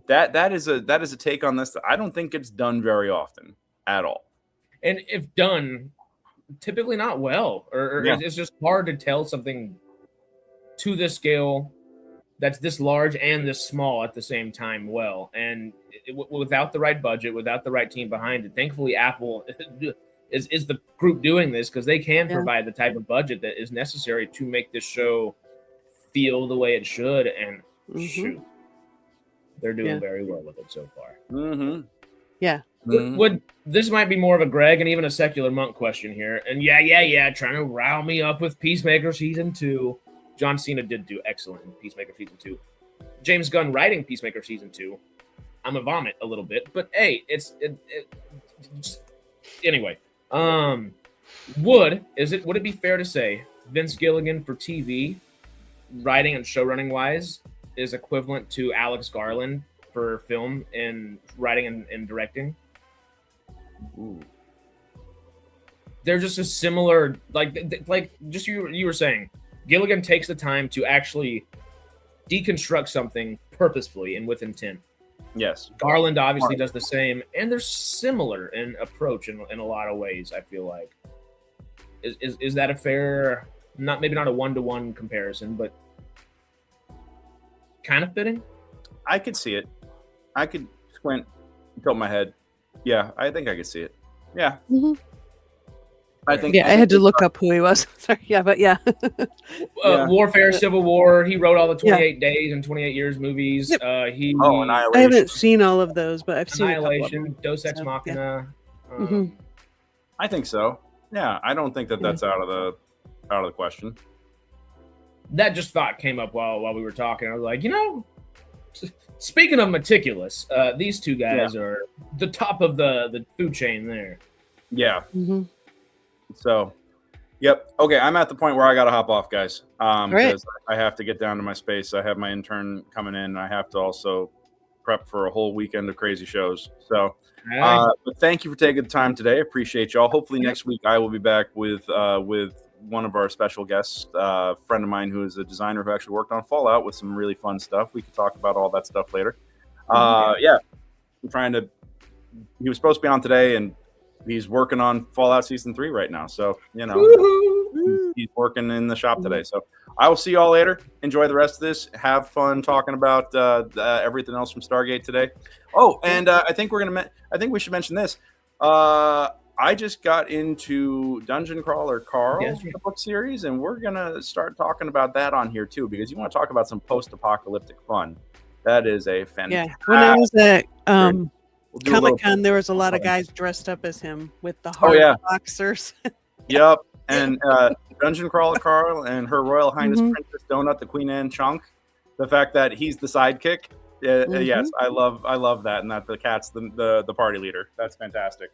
a take on this that I don't think it's done very often at all. And if done, typically not well, or it's just hard to tell something to this scale that's this large and this small at the same time well. And without the right budget, without the right team behind it, thankfully Apple is the group doing this, because they can provide the type of budget that is necessary to make this show feel the way it should. And shoot, they're doing very well with it so far. Would this might be more of a Greg and even a Secular Monk question here. And trying to rile me up with Peacemaker season 2. John Cena did do excellent in Peacemaker season 2. James Gunn writing Peacemaker season 2. I'm a vomit a little bit, but hey, anyway. Would it be fair to say Vince Gilligan for TV, writing and showrunning wise, is equivalent to Alex Garland for film and writing and directing? Ooh. They're just a similar, like just you were saying, Gilligan takes the time to actually deconstruct something purposefully and with intent. Yes. Garland obviously does the same, and they're similar in approach in a lot of ways. I feel like is that a fair, maybe not a 1-to-1 comparison, but kind of fitting? I could see it. I could squint, tilt my head. Yeah, I think I could see it. Yeah. Mm-hmm. I think. Yeah, I had to look up who he was. Sorry. Yeah, but yeah. Warfare, Civil War. He wrote all the 28 Days and 28 Years movies. Yep. Annihilation. I haven't seen all of those, but I've seen Annihilation, Deus Ex Machina. Yeah. I think so. Yeah, I don't think that's out of the question. That just thought came up while we were talking. I was like, speaking of meticulous, these two guys are the top of the food chain there. Yeah. Mm-hmm. So, yep. Okay, I'm at the point where I got to hop off, guys. Because I have to get down to my space. I have my intern coming in. I have to also prep for a whole weekend of crazy shows. So, but thank you for taking the time today. I appreciate y'all. Hopefully next week I will be back with one of our special guests, a friend of mine who is a designer who actually worked on Fallout with some really fun stuff. We can talk about all that stuff later. Yeah, I'm he was supposed to be on today, and he's working on Fallout Season 3 right now. So, he's working in the shop today. So I will see y'all later. Enjoy the rest of this. Have fun talking about everything else from Stargate today. Oh, and I think we should mention this. I just got into Dungeon Crawler Carl, the book series, and we're going to start talking about that on here too, because you want to talk about some post-apocalyptic fun. That is a fantastic. Yeah, when I was at Comic-Con, there was a lot of guys dressed up as him with the hard boxers. Yep, and Dungeon Crawler Carl and Her Royal Highness Princess Donut, the Queen Anne Chunk. The fact that he's the sidekick, yes, I love that, and that the cat's the party leader. That's fantastic.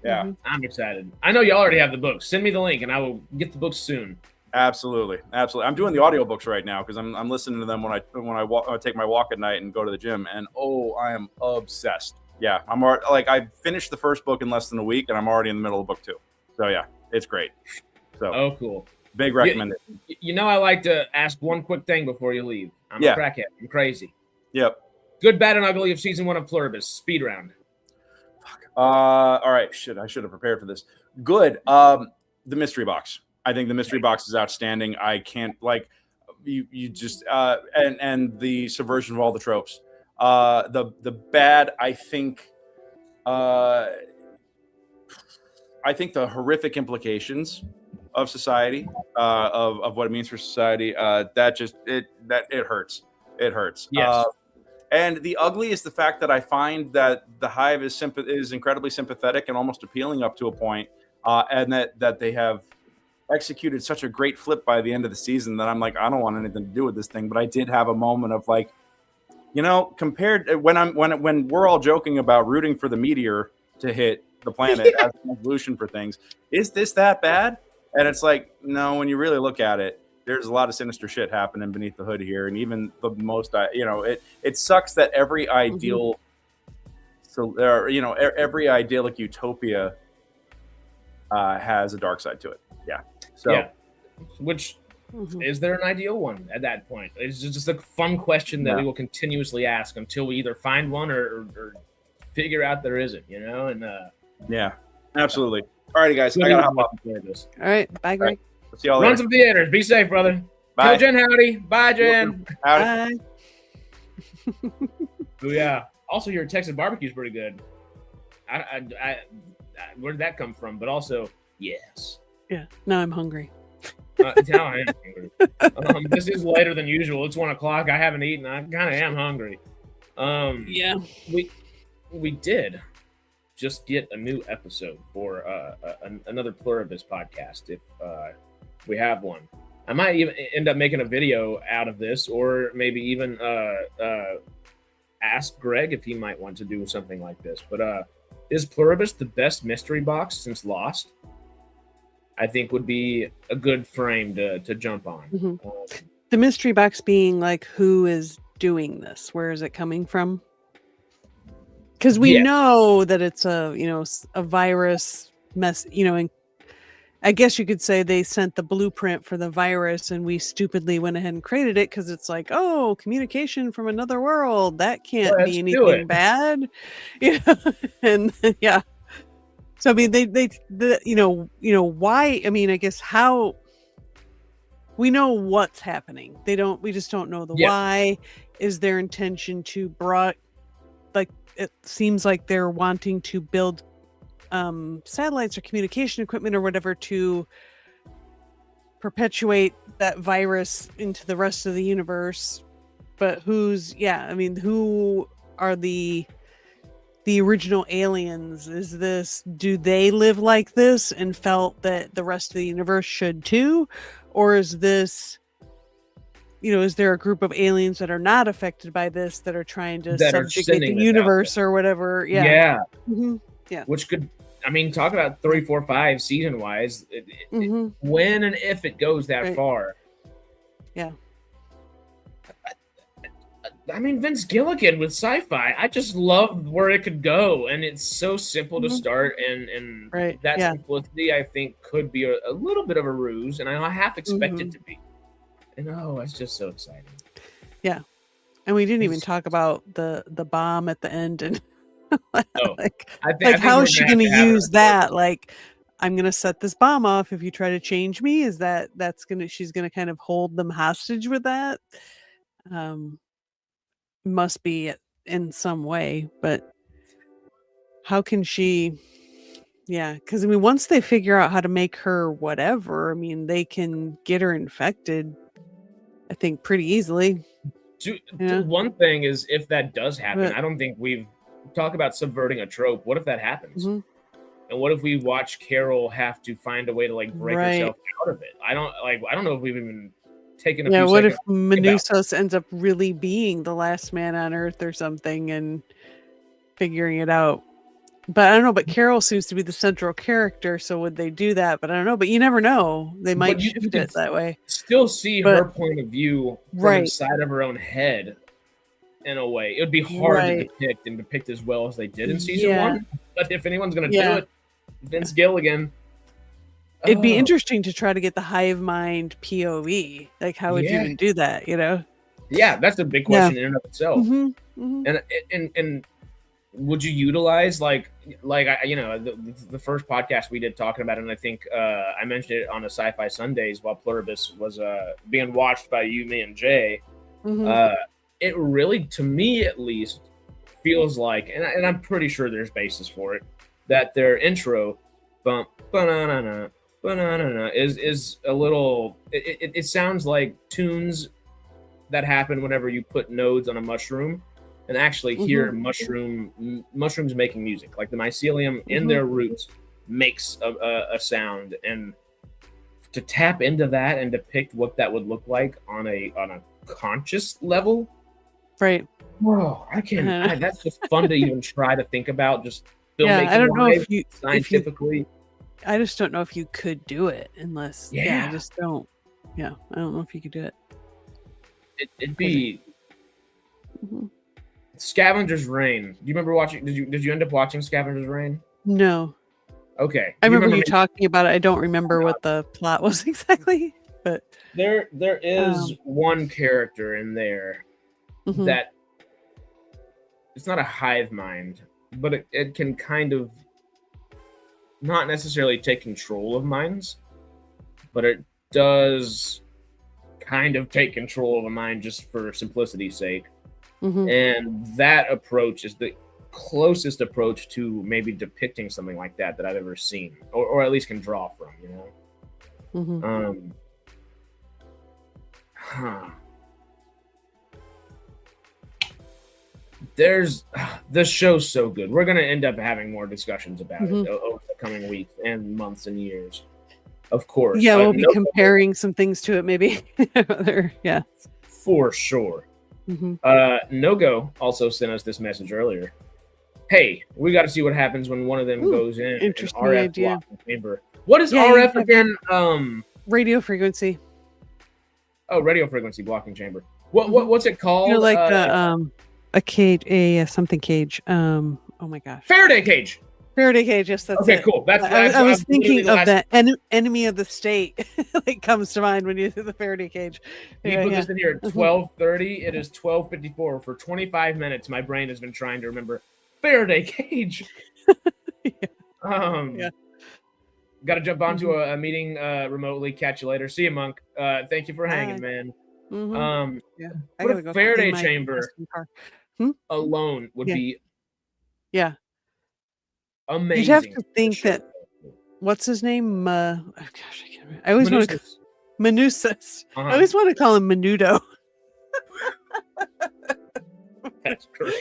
Yeah, I'm excited. I know you already have the books. Send me the link, and I will get the books soon. Absolutely. I'm doing the audiobooks right now because I'm listening to them when I take my walk at night and go to the gym, and I am obsessed. Yeah, I finished the first book in less than a week, and I'm already in the middle of book 2. So yeah, it's great. So cool. Big recommendation. I like to ask one quick thing before you leave. I'm a crackhead. I'm crazy. Yep. Good, bad, and ugly of season 1 of Pluribus. Speed round. All right. I should have prepared for this. Good. The mystery box. I think the mystery box is outstanding. I can't you just and the subversion of all the tropes. The bad, I think the horrific implications of society, of what it means for society, it hurts. It hurts. Yes. And the ugly is the fact that I find that the Hive is incredibly sympathetic and almost appealing up to a point, and that they have executed such a great flip by the end of the season that I'm like, I don't want anything to do with this thing. But I did have a moment of compared when we're all joking about rooting for the meteor to hit the planet as an evolution for things, is this that bad? And it's like, no, when you really look at it, there's a lot of sinister shit happening beneath the hood here. And even the most, it sucks that every ideal, every idyllic utopia has a dark side to it. Yeah. So, which is there an ideal one at that point? It's just a fun question that we will continuously ask until we either find one or figure out there isn't, and yeah, absolutely. All righty, guys. I gotta hop off. All right. Bye, Greg. We'll see y'all later. Run some theaters. Be safe, brother. Bye. Tell Jen howdy. Bye, Jen. Howdy. Bye. Oh, yeah. Also, your Texas barbecue is pretty good. Where did that come from? But also, yes. Yeah. Now I'm hungry. Now I am hungry. This is later than usual. It's 1:00. I haven't eaten. I kind of am hungry. Yeah. We did just get a new episode for another Pluribus podcast if we have one. I might even end up making a video out of this, or maybe even ask Greg if he might want to do something like this. But is Pluribus the best mystery box since Lost? I think would be a good frame to jump on. Mm-hmm. The mystery box being like, who is doing this? Where is it coming from? Because we know that it's a virus mess, I guess you could say they sent the blueprint for the virus and we stupidly went ahead and created it because it's like, oh, communication from another world. That can't be anything bad. And yeah. So I mean why, I mean, I guess how we know what's happening. We just don't know the why. Is their intention to like it seems like they're wanting to build satellites or communication equipment or whatever to perpetuate that virus into the rest of the universe. But who are the original aliens? Do they live like this and felt that the rest of the universe should too? Or is this, is there a group of aliens that are not affected by this that are trying to subjugate the universe or whatever? Yeah. Yeah. Mm-hmm. Yeah. Which could, I mean, talk about 3, 4, 5 season wise, when and if it goes that far. Yeah. I mean, Vince Gilligan with sci-fi, I just love where it could go, and it's so simple to start, and that simplicity, I think, could be a little bit of a ruse, and I half expect it to be. And it's just so exciting. Yeah, and we didn't even talk about the bomb at the end, and how is she going to use that? Like, I'm going to set this bomb off if you try to change me. Is she's going to kind of hold them hostage with that? Must be in some way, but how can she? Yeah, because I mean, once they figure out how to make her whatever, I mean, they can get her infected, I think, pretty easily. One thing is, if that does happen, I don't think we've talked about subverting a trope. What if that happens? And what if we watch Carol have to find a way to like break herself out of it? I don't know if we've even taken a few what seconds if Manusos ends up really being the last man on Earth or something and figuring it out? But I don't know, but Carol seems to be the central character, so would they do that? But I don't know, but you never know. They might shift it that way. Still see her point of view from inside of her own head in a way. It would be hard to depict as well as they did in season 1. But if anyone's going to do it, Vince Gilligan. It'd be interesting to try to get the hive mind POV. Like, how would you even do that, Yeah, that's a big question in and of itself. And would you utilize the first podcast we did talking about it, and I think I mentioned it on a Sci-Fi Sundays while Pluribus was being watched by you, me, and Jay. It really, to me at least, feels like, and I'm pretty sure there's basis for it, that their intro bump banana is a little. It sounds like tunes that happen whenever you put nodes on a mushroom. And actually hear mushrooms making music, like the mycelium in their roots makes a sound, and to tap into that and depict what that would look like on a conscious level, right? Whoa, I can't. That's just fun to even try to think about. Just filmmaking. I don't know if you scientifically. I just don't know if you could do it unless. I just don't. Yeah, I don't know if you could do it. It'd be. Scavenger's Reign. Do you remember watching? Did you end up watching Scavenger's Reign? No. Okay. I remember you talking about it. I don't remember what the plot was exactly, but there is one character in there that it's not a hive mind, but it can kind of not necessarily take control of minds, but it does kind of take control of a mind just for simplicity's sake. And that approach is the closest approach to maybe depicting something like that I've ever seen, or at least can draw from, There's this show's so good. We're gonna end up having more discussions about it over the coming weeks and months and years. Of course. Yeah, we'll be comparing some things to it, maybe. For sure. No-Go also sent us this message earlier. Hey, we got to see what happens when one of them goes in an RF blocking chamber. What is RF again? Radio frequency. Oh, radio frequency blocking chamber. What's it called? Like a cage, something cage. Oh my gosh. Faraday cage. Faraday cage. Yes, that's okay, it. cool. That's I was thinking of that enemy of the state. Like comes to mind when you see the Faraday cage. We put this in here at 12:30. It is 12:54. For 25 minutes, my brain has been trying to remember Faraday cage. Got to jump onto a meeting remotely. Catch you later. See you, Monk. Thank you for hanging, man. But a Faraday chamber alone would be amazing. You'd have to think that what's his name? Gosh, I can't remember. I always want to Manusas. I always want to call him Menudo. That's great.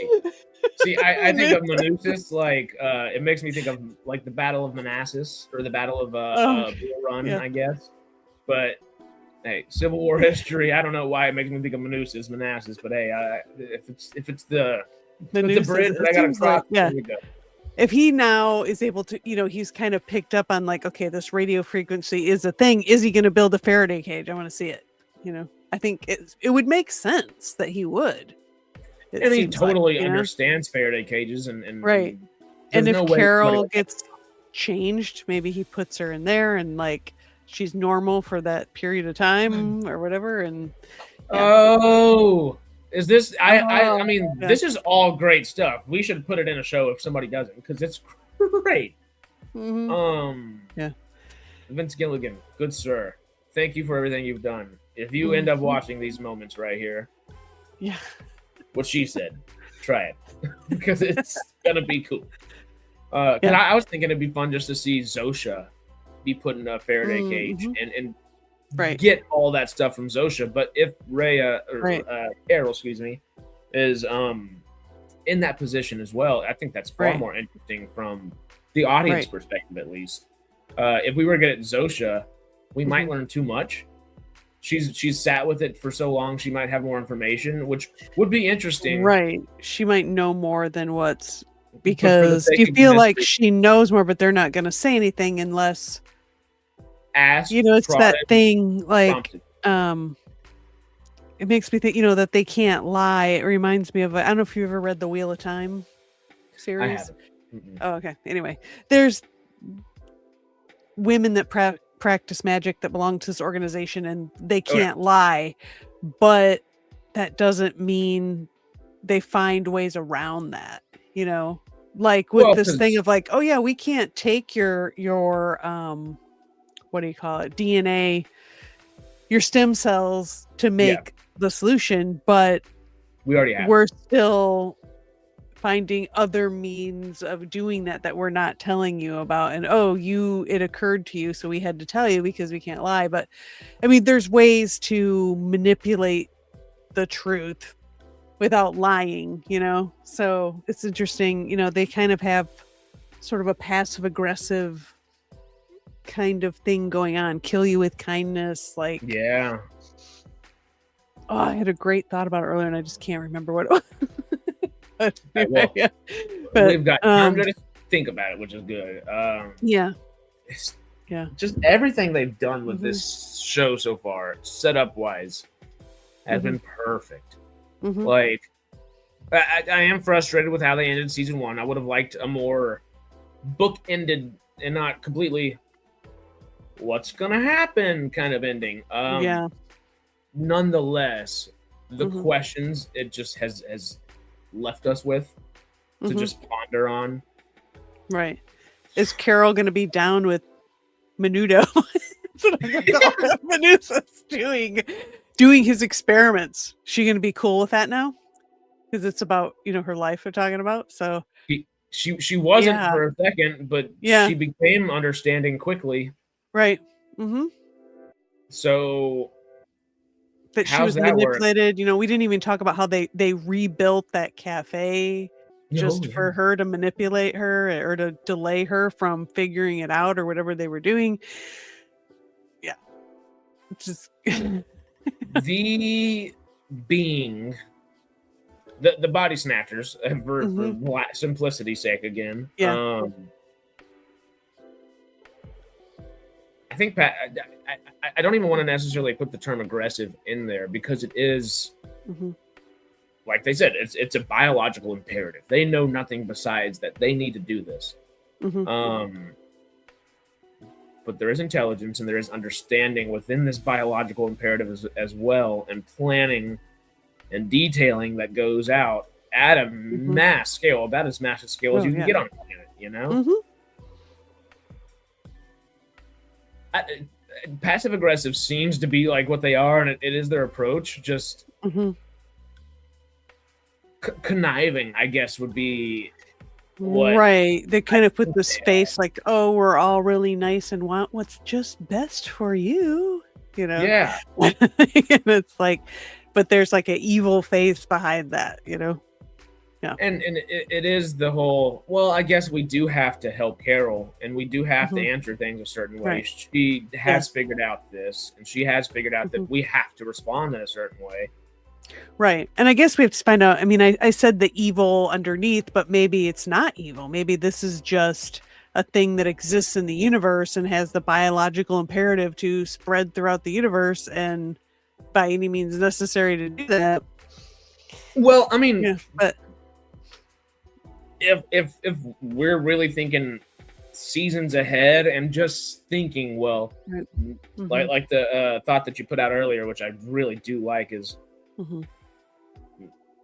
See, I think of Manusas like it makes me think of like the Battle of Manassas or the Battle of Bull Run, I guess. But hey, Civil War history. I don't know why it makes me think of Manassas, but hey, if it's the bridge that I gotta cross, there we go. If he now is able to, he's kind of picked up on like, okay, this radio frequency is a thing. Is he going to build a Faraday cage? I want to see it. I think it would make sense that he would. And he totally understands Faraday cages and right. And if Carol gets changed, maybe he puts her in there and like she's normal for that period of time or whatever. And is this? I mean, this is all great stuff. We should put it in a show if somebody doesn't, because it's great. Vince Gilligan, good sir, thank you for everything you've done. If you end up watching these moments right here, what she said, try it because it's gonna be cool. I was thinking it'd be fun just to see Zosha be put in a Faraday cage and get all that stuff from Zosha. But if Carol, excuse me, is in that position as well, I think that's far more interesting from the audience perspective, at least. If we were to get Zosha, we might learn too much. She's sat with it for so long, she might have more information, which would be interesting. Right. She might know more than because you feel like she knows more, but they're not going to say anything unless asked. It's that thing like it makes me think, that they can't lie. It reminds me of I don't know if you ever read the Wheel of Time series. I haven't. Oh, okay. Anyway, there's women that practice magic that belong to this organization and they can't lie, but that doesn't mean they find ways around that, like with this thing of like, oh yeah, we can't take your what do you call it, DNA, your stem cells to make the solution, but we're still finding other means of doing that we're not telling you about. And it occurred to you, so we had to tell you because we can't lie. But I mean, there's ways to manipulate the truth without lying, so it's interesting. They kind of have sort of a passive aggressive kind of thing going on, kill you with kindness, like I had a great thought about it earlier and I just can't remember what it was. But we've got time to think about it, which is good. Just everything they've done with this show so far, setup wise, has been perfect. Like, I am frustrated with how they ended season 1. I would have liked a more book-ended and not completely what's gonna happen kind of ending. Nonetheless, the questions it just has left us with to just ponder on. Right. Is Carol going to be down with Menudo? That's what I'm going to call him. Menudo's doing his experiments. She going to be cool with that now? Because it's about, her life we're talking about. So she wasn't for a second, but she became understanding quickly. Right. So that she was manipulated. We didn't even talk about how they rebuilt that cafe for her to manipulate her or to delay her from figuring it out or whatever they were doing. Yeah. It's just the being, the body snatchers, for simplicity's sake again. I think I don't even want to necessarily put the term aggressive in there because it is, like they said, it's a biological imperative. They know nothing besides that they need to do this. But there is intelligence and there is understanding within this biological imperative as well, and planning and detailing that goes out at a mass scale, about as massive scale as you can get on a planet, you know? Passive aggressive seems to be like what they are, and it is their approach. Just conniving, I guess, would be what. Right. They kind of put the space like, oh, we're all really nice and want what's just best for you, you know? Yeah. And it's like, but there's like an evil face behind that, you know? Yeah. And it is the whole, well, I guess we do have to help Carol, and we do have to answer things a certain way. Right. She has figured out this, and she has figured out that we have to respond in a certain way. Right. And I guess we have to find out. I mean, I said the evil underneath, but maybe it's not evil. Maybe this is just a thing that exists in the universe and has the biological imperative to spread throughout the universe, and by any means necessary to do that. Well, I mean, yeah, but if we're really thinking seasons ahead and just thinking, well, like the thought that you put out earlier, which I really do like, is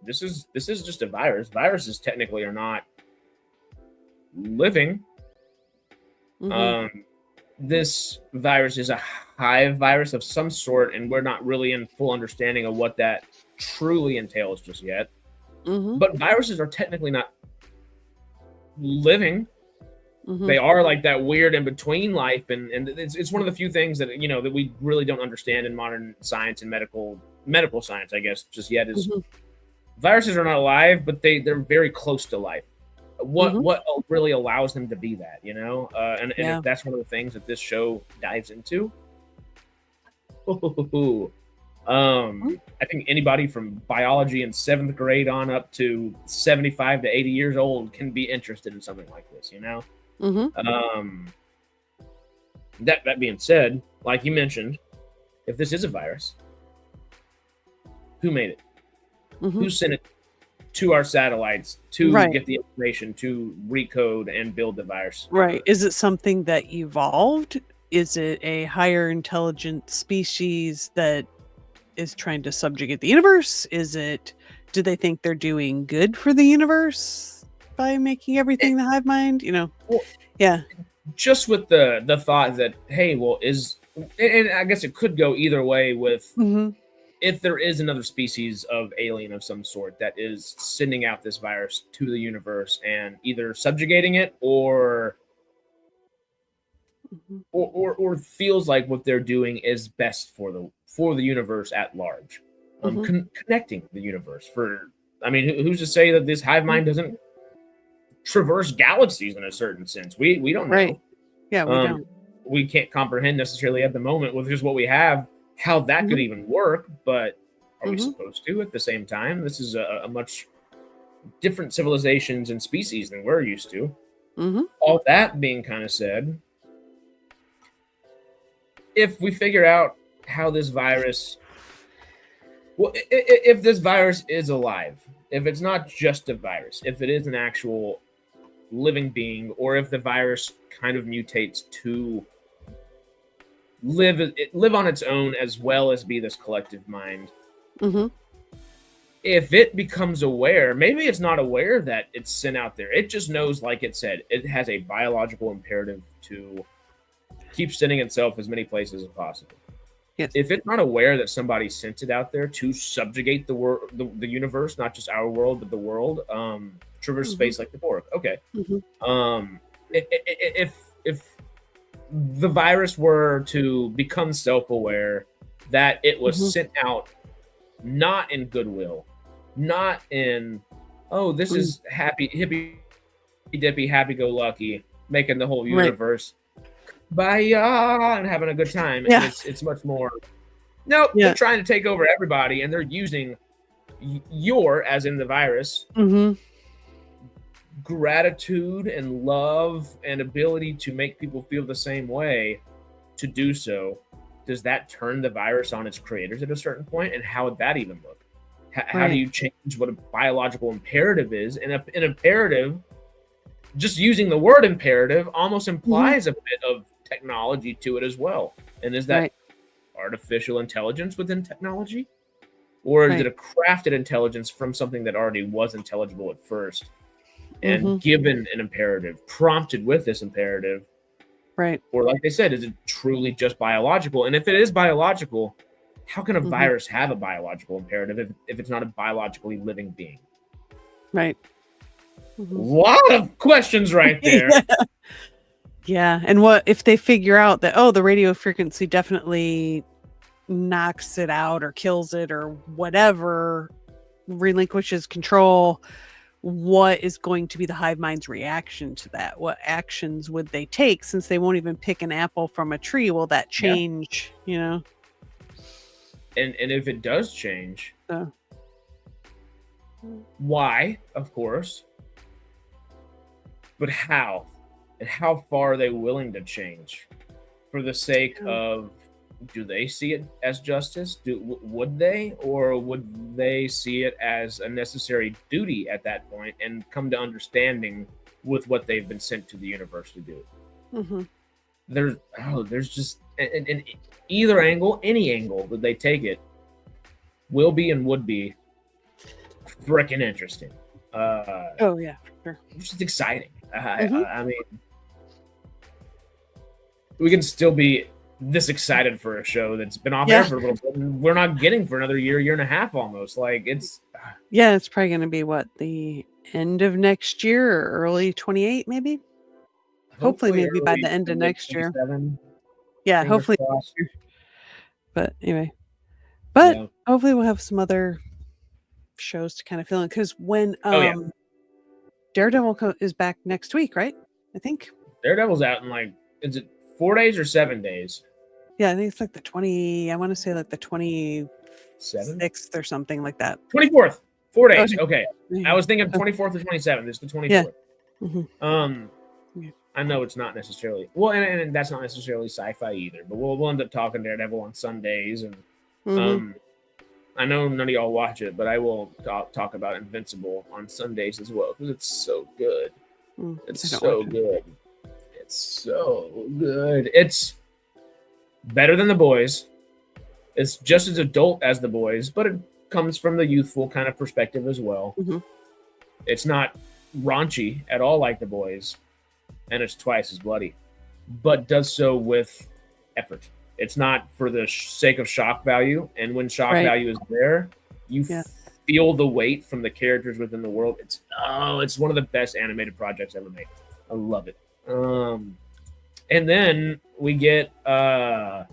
this is just a virus. Viruses technically are not living. This virus is a hive virus of some sort, and we're not really in full understanding of what that truly entails just yet. But viruses are technically not living. They are like that weird in between life, and it's one of the few things that, you know, that we really don't understand in modern science and medical science, I guess, just yet, is viruses are not alive, but they're very close to life. What really allows them to be that, you know? And that's one of the things that this show dives into. I think anybody from biology in 7th grade on up to 75 to 80 years old can be interested in something like this, you know? That being said, like you mentioned, if this is a virus, who made it? Who sent it to our satellites to get the information to recode and build the virus? Right. Is it something that evolved? Is it a higher intelligent species that is trying to subjugate the universe? Do they think they're doing good for the universe by making everything the hive mind? You know? Well, yeah. Just with the thought that, hey, well, and I guess it could go either way with if there is another species of alien of some sort that is sending out this virus to the universe and either subjugating it or feels like what they're doing is best for the universe at large, connecting the universe. I mean, who's to say that this hive mind doesn't traverse galaxies in a certain sense? We don't know. Right. Yeah, we don't. We can't comprehend necessarily at the moment with just what we have how that could even work, but are we supposed to at the same time? This is a much different civilizations and species than we're used to. All that being kind of said, if we figure out how this virus, well, if this virus is alive, if it's not just a virus, if it is an actual living being, or if the virus kind of mutates to live on its own as well as be this collective mind. If it becomes aware, maybe it's not aware that it's sent out there. It just knows, like it said, it has a biological imperative to keep sending itself as many places as possible. Yes. If it's not aware that somebody sent it out there to subjugate the world, the universe, not just our world, but the world, traverse space like the Borg. Okay. If the virus were to become self-aware that it was sent out not in goodwill, not in, oh, this is hippy dippy, happy-go-lucky, making the whole universe and having a good time. Yeah. And it's much more, nope, they're trying to take over everybody, and they're using your, as in the virus, gratitude and love and ability to make people feel the same way to do so. Does that turn the virus on its creators at a certain point? And how would that even look? How do you change what a biological imperative is? And an imperative just using the word imperative almost implies a bit of technology to it as well. And is that artificial intelligence within technology? Or is it a crafted intelligence from something that already was intelligible at first and given an imperative, prompted with this imperative? Right. Or like they said, is it truly just biological? And if it is biological, how can a virus have a biological imperative if it's not a biologically living being? Right. A lot of questions right there. Yeah. And what if they figure out that, the radio frequency definitely knocks it out or kills it or whatever, relinquishes control, what is going to be the hive mind's reaction to that? What actions would they take, since they won't even pick an apple from a tree? Will that change, And if it does change, why, of course, but how? And how far are they willing to change for the sake of, do they see it as justice? Would they, or would they see it as a necessary duty at that point and come to understanding with what they've been sent to the universe to do? There's just in either angle, any angle that they take it, will be and would be freaking interesting. For sure. Which is exciting. I mean, we can still be this excited for a show that's been off air for a little bit, and we're not getting for another year and a half almost. Like, it's it's probably going to be the end of next year or early 28, maybe. Hopefully maybe by the end of next year. Yeah, hopefully next year. But anyway, hopefully we'll have some other shows to kind of fill in, because when Daredevil is back next week, right? I think Daredevil's out in is it 4 days or 7 days? Yeah, I think it's the 20. I want to say the 26th or something like that. 24th. 4 days. Okay. I was thinking 24th or 27th. It's the 24th. I know it's not necessarily and that's not necessarily sci-fi either. But we'll end up talking Daredevil on Sundays, and I know none of y'all watch it, but I will talk about Invincible on Sundays as well, because it's so good. It's so good. It's so good. It's better than The Boys. It's just as adult as The Boys, but it comes from the youthful kind of perspective as well. It's not raunchy at all like The Boys, and it's twice as bloody, but does so with effort. It's not for the sake of shock value, and when shock value is there, you feel the weight from the characters within the world. It's one of the best animated projects ever made. I love it. And then we get The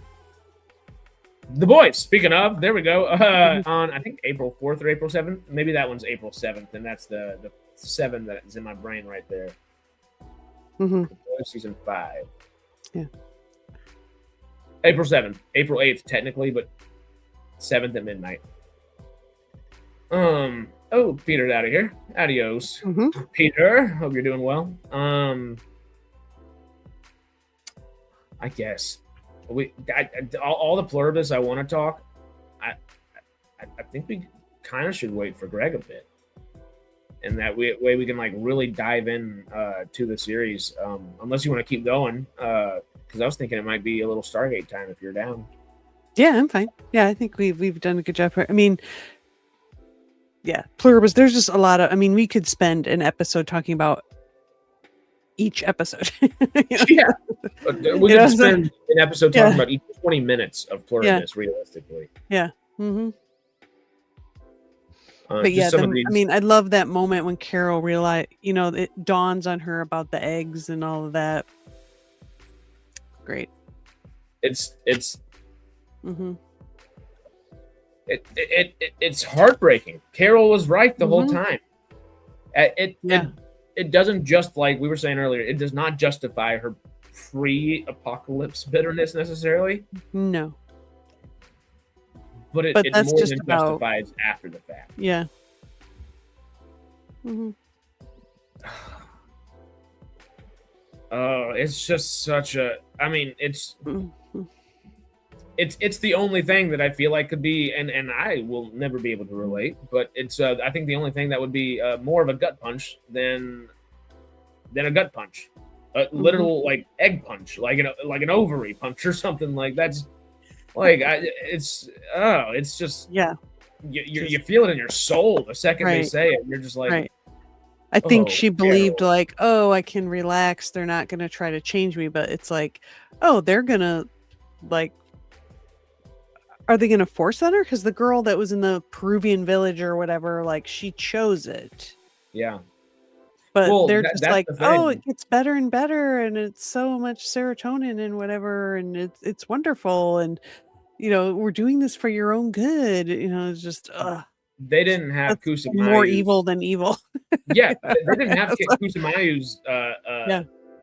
Boys. Speaking of, there we go. On I think April 4th or April 7th. Maybe that one's April 7th, and that's the 7 that is in my brain right there. Season 5. Yeah. April 7th. April 8th, technically, but 7th at midnight. Peter's out of here. Adios. Peter, hope you're doing well. I guess all the Pluribus I want to talk. I think we kind of should wait for Greg a bit, and that way we can really dive in to the series. Unless you want to keep going, because I was thinking it might be a little Stargate time if you're down. Yeah, I'm fine. Yeah, I think we've done a good job. I mean, Pluribus. There's just a lot of. I mean, we could spend an episode talking about each episode. Yeah, we could spend an episode talking about each 20 minutes of Pluribus, realistically. Yeah. But I love that moment when Carol realized, it dawns on her about the eggs and all of that. Great. It's heartbreaking. Carol was right the whole time. It doesn't just, like we were saying earlier, it does not justify her pre-apocalypse bitterness necessarily. No. But it that's more just than about, justifies after the fact. Yeah. It's just such a. I mean, it's the only thing that I feel like could be, and I will never be able to relate, but it's I think the only thing that would be more of a gut punch than than a gut punch, a literal like egg punch, like an ovary punch or something like that's like it's just you feel it in your soul the second they say it. You're just like, I think she believed like, oh, I can relax. They're not going to try to change me, but it's like, oh, they're going to like. Are they going to force on her? Because the girl that was in the Peruvian village or whatever, like she chose it. Yeah. But they're just like, oh, it gets better and better. And it's so much serotonin and whatever. And it's wonderful. And, you know, we're doing this for your own good. You know, it's just, they didn't have Kusumayu's more evil than evil. Yeah. They didn't have Kusumayu's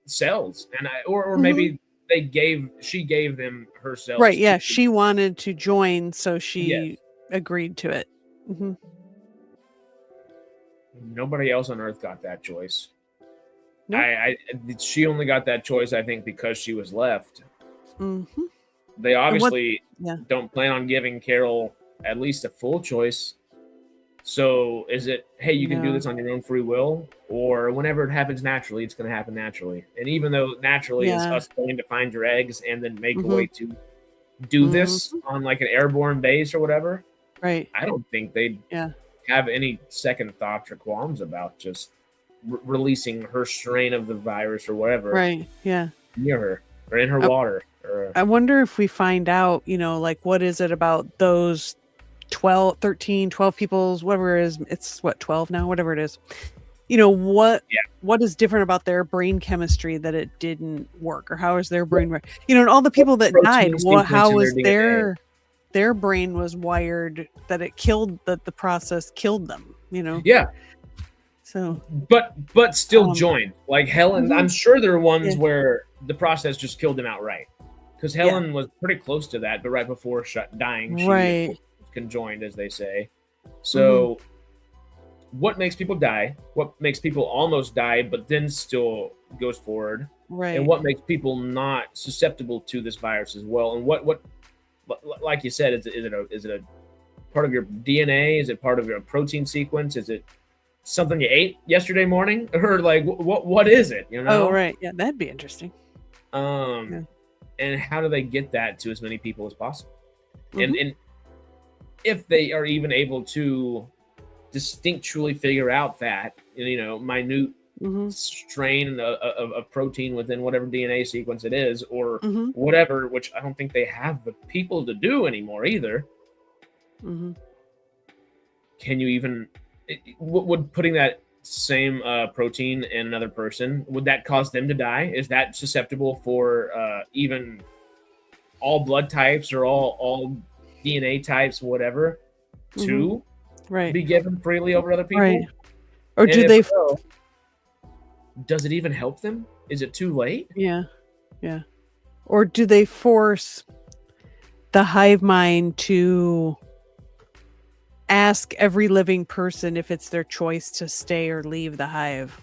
cells. And or maybe she gave them her cells. Right. Yeah. She wanted to join. So she agreed to it. Mm-hmm. Nobody else on Earth got that choice. Nope. She only got that choice, I think, because she was left. Mm-hmm. They obviously don't plan on giving Carol at least a full choice. So is it, hey, you can do this on your own free will, or whenever it happens naturally, it's going to happen naturally. And even though naturally is us going to find your eggs and then make a way to do this on like an airborne base or whatever, right? I don't think they'd have any second thoughts or qualms about just releasing her strain of the virus or whatever, right? Yeah, near her or in her water. I wonder if we find out, you know, like what is it about those 12 people's, whatever it is, it's what, 12 now, whatever it is, you know, what is different about their brain chemistry that it didn't work, or how is their brain, you know, and all the people that died, how was their brain was wired that it killed, that the process killed them, you know? Yeah. So, but still joined, like Helen. I'm sure there are ones where the process just killed them outright, because Helen was pretty close to that, but right before dying, she conjoined, as they say. So what makes people die, what makes people almost die but then still goes forward, and what makes people not susceptible to this virus as well, and what like you said, is it a part of your DNA, is it part of your protein sequence, is it something you ate yesterday morning, or like what is it, you know? That'd be interesting. And how do they get that to as many people as possible, and if they are even able to distinctually figure out that, you know, minute strain of protein within whatever DNA sequence it is, or whatever, which I don't think they have the people to do anymore either. Can you even, would putting that same protein in another person, would that cause them to die? Is that susceptible for even all blood types or all DNA types, whatever, to be given freely over other people? Or do they does it even help them? Is it too late? Or do they force the hive mind to ask every living person if it's their choice to stay or leave the hive?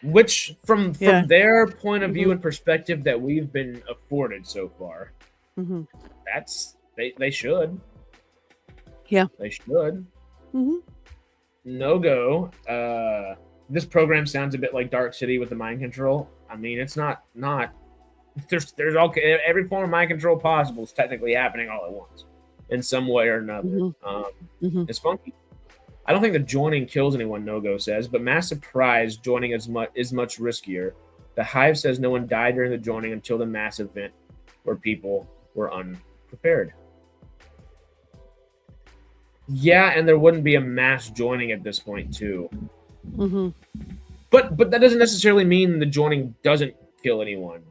Which from their point of view and perspective that we've been afforded so far, that's they should. They should. No go. This program sounds a bit like Dark City with the mind control. I mean, it's not. There's all every form of mind control possible is technically happening all at once, in some way or another. It's funky. I don't think the joining kills anyone, No-Go says, but mass surprise joining is much riskier. The hive says no one died during the joining until the mass event where people were unprepared. Yeah, and there wouldn't be a mass joining at this point too. But that doesn't necessarily mean the joining doesn't kill anyone.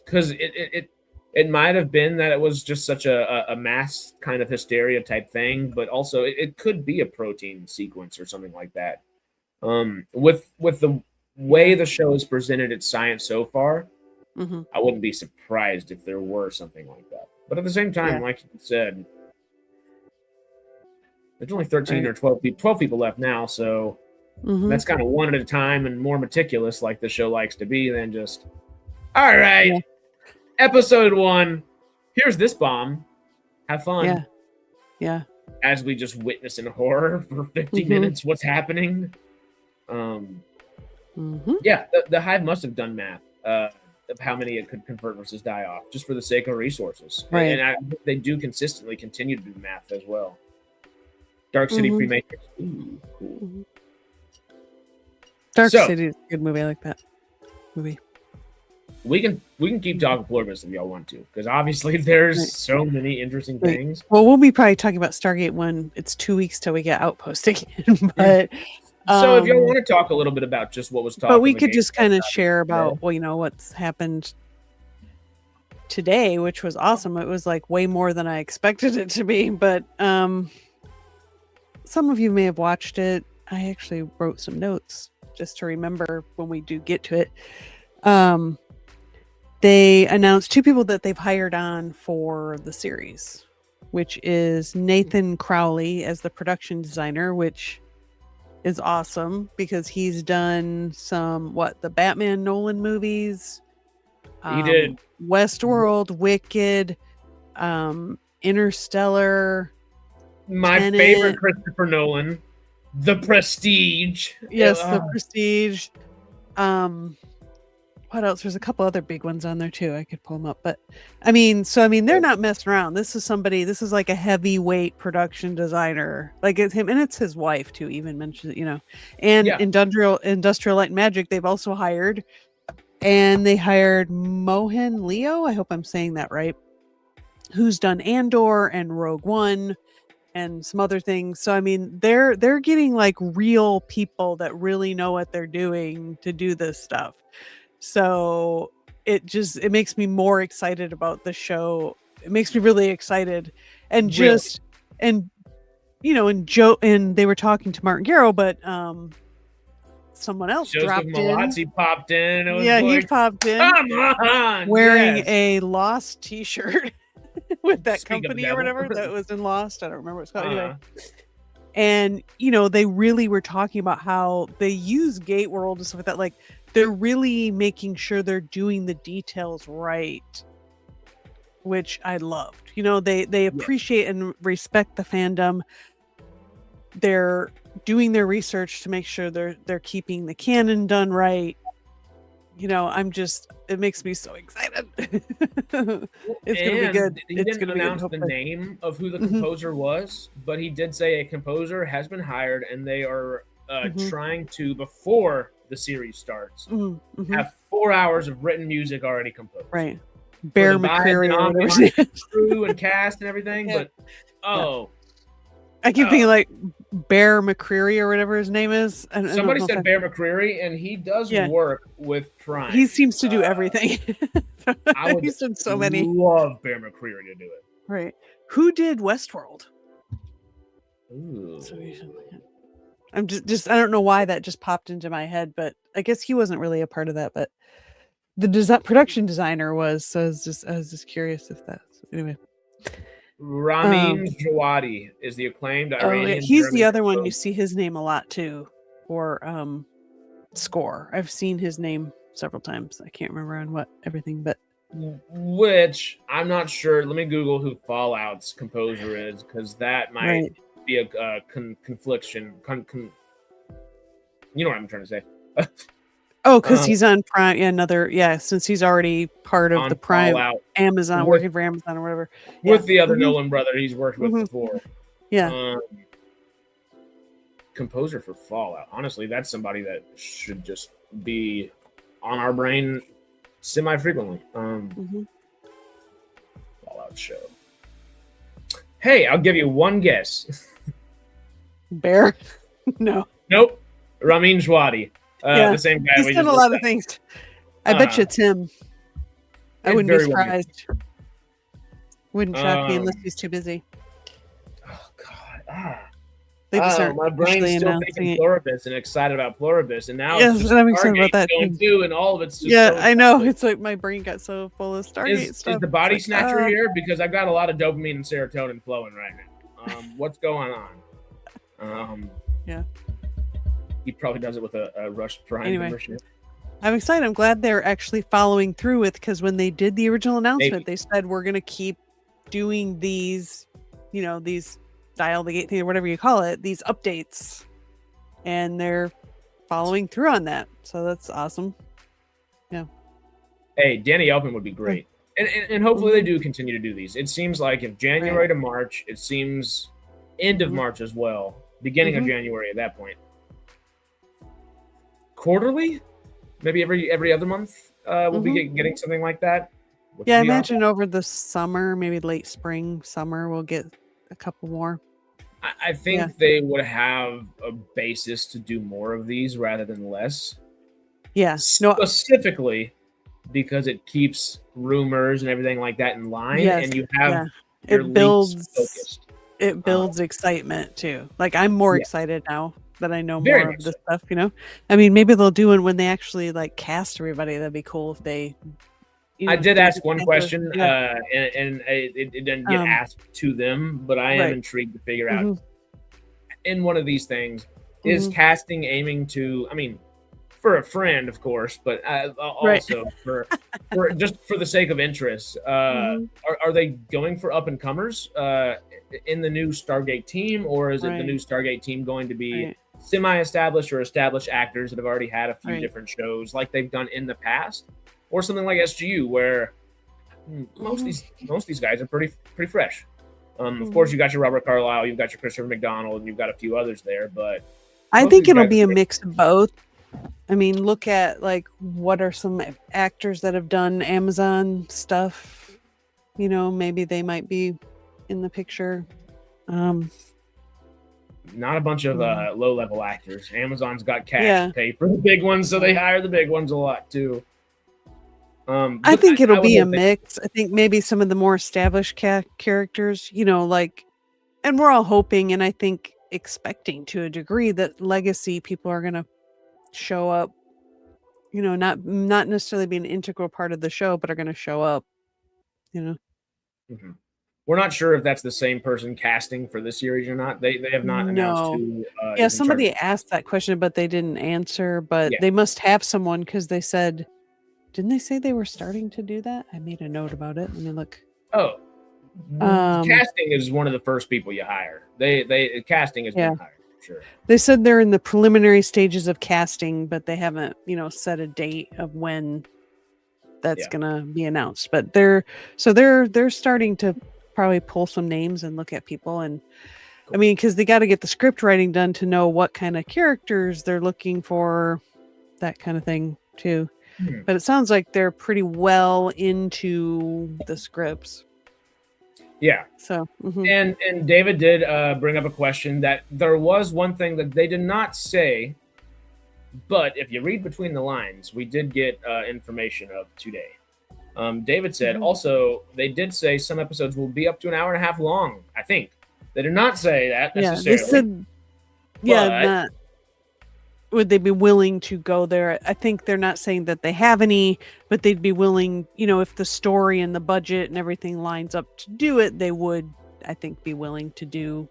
Because it might have been that it was just such a mass kind of hysteria type thing, but also it could be a protein sequence or something like that. With the way the show has presented its science so far, I wouldn't be surprised if there were something like that. But at the same time, like you said, there's only 13 or 12 people left now, so that's kind of one at a time and more meticulous, like the show likes to be, than just, all right, episode 1, here's this bomb. Have fun. as we just witness in horror for 50 minutes what's happening. Yeah, the Hive must have done math of how many it could convert versus die off, just for the sake of resources. Right. And they do consistently continue to do math as well. Dark City Pre-Matrix. Ooh, cool. Dark City is a good movie. I like that movie. We can keep talking Pluribus if y'all want to, because obviously there's so many interesting things. Well, we'll be probably talking about Stargate when it's 2 weeks till we get Outpost again. But so if y'all want to talk a little bit about just what was talked, but we could just kind of share about what's happened today, which was awesome. It was like way more than I expected it to be. But some of you may have watched it. I actually wrote some notes just to remember when we do get to it. They announced 2 people that they've hired on for the series, which is Nathan Crowley as the production designer, which is awesome because he's done the Batman Nolan movies. He did Westworld, Wicked, Interstellar. My favorite Christopher Nolan, The Prestige. Yes, The Prestige. What else? There's a couple other big ones on there too. I could pull them up, but I mean, they're not messing around. This is like a heavyweight production designer. Like it's him, and it's his wife too. Even mentioned, and Industrial Light and Magic. They've also hired, and they hired Mohan Leo. I hope I'm saying that right. Who's done Andor and Rogue One, and some other things. So I mean, they're getting like real people that really know what they're doing to do this stuff. So it makes me more excited about the show. It makes me really excited, and and Joe, and they were talking to Martin Garrow, but someone else dropped in. He popped in. He popped in. Come on, wearing a Lost T-shirt with that company or whatever that was in Lost. I don't remember what it's called anyway. And they really were talking about how they use Gate World and stuff like that. Like they're really making sure they're doing the details right, which I loved. They appreciate and respect the fandom. They're doing their research to make sure they're keeping the canon done right. It makes me so excited. It's gonna be good. He didn't announce the name of who the composer was, but he did say a composer has been hired, and they are trying to, before the series starts, have 4 hours of written music already composed. Right. Bear McCreary, crew and cast and everything, but I keep thinking like Bear McCreary or whatever his name is. Somebody said Bear McCreary, and he does work with Prime. He seems to do everything. He's done so many. Love Bear McCreary to do it. Right. Who did Westworld? Ooh. I'm just I don't know why that just popped into my head, but I guess he wasn't really a part of that. But the production designer was. So I was just curious if that's anyway. Ramin Djawadi is the acclaimed Iranian. He's German the other one. You see his name a lot too for score. I've seen his name several times. I can't remember on what everything, but which I'm not sure. Let me Google who Fallout's composer is, because that might be a confliction. You know what I'm trying to say. Because he's on Prime. Since he's already part of the Prime Fallout, Amazon, working for Amazon or whatever. With the other Nolan brother he's worked with before. Yeah. Composer for Fallout. Honestly, that's somebody that should just be on our brain semi-frequently. Fallout show. Hey, I'll give you one guess. Bear? No. Nope. Ramin Djawadi. The same guy. He's done a lot of things. I bet you it's him. I wouldn't be surprised. Wouldn't shock me unless he's too busy. Oh God! My brain's still thinking Pluribus and excited about Pluribus, and now I'm excited about that too. And all of it's just I know. It's like my brain got so full of Stargate stuff. Is the body snatcher here? Because I've got a lot of dopamine and serotonin flowing right now. What's going on? Yeah. He probably does it with a Rush Prime membership. I'm excited. I'm glad they're actually following through with, because when they did the original announcement, they said we're going to keep doing these dial the gate thing or whatever you call it, these updates, and they're following through on that. So that's awesome. Yeah. Hey, Danny Elfman would be great. And hopefully they do continue to do these. It seems like if January to March, it seems end of March as well, beginning of January at that point. Quarterly? Maybe every other month we'll be getting something like that. Yeah, I imagine over the summer, maybe late spring, summer, we'll get a couple more. I think they would have a basis to do more of these rather than less. Yeah. Specifically because it keeps rumors and everything like that in line, and you have your leaks focused. It builds excitement too. Like I'm more excited now that I know more of the stuff, you know. I mean, maybe they'll do it when they actually like cast everybody. That'd be cool if they. I did ask one question, and it didn't get asked to them, but I am intrigued to figure out in one of these things, is casting aiming to, I mean, for a friend, of course, but also for just for the sake of interest, are they going for up and comers in the new Stargate team, or is it the new Stargate team going to be semi-established or established actors that have already had a few different shows like they've done in the past, or something like SGU where most of these guys are pretty fresh. Of course, you got your Robert Carlyle, you've got your Christopher McDonald, and you've got a few others there, but I think it'll be a mix of both. I mean, look at like what are some actors that have done Amazon stuff, you know, maybe they might be in the picture. Not a bunch of low-level actors. Amazon's got cash to pay for the big ones, so they hire the big ones a lot too. I think it'll be a mix. I think maybe some of the more established characters, you know, like, and we're all hoping and I think expecting to a degree that legacy people are going to show up, you know, not necessarily be an integral part of the show, but are going to show up, you know. We're not sure if that's the same person casting for this series or not. They have not announced who. Somebody asked that question, but they didn't answer. But they must have someone because they said, didn't they say they were starting to do that? I made a note about it. Let me look. Oh, casting is one of the first people you hire. They casting has been hired. Sure. They said they're in the preliminary stages of casting, but they haven't, you know, set a date of when that's gonna be announced. But they're starting to probably pull some names and look at people, and I mean, because they got to get the script writing done to know what kind of characters they're looking for, that kind of thing too. But it sounds like they're pretty well into the scripts. Yeah. So, and David did bring up a question that there was one thing that they did not say, but if you read between the lines, we did get information of today. David said also they did say some episodes will be up to an hour and a half long. I think they did not say that necessarily. They said, would they be willing to go there? I think they're not saying that they have any, but they'd be willing, you know, if the story and the budget and everything lines up to do it, they would, I think, be willing to do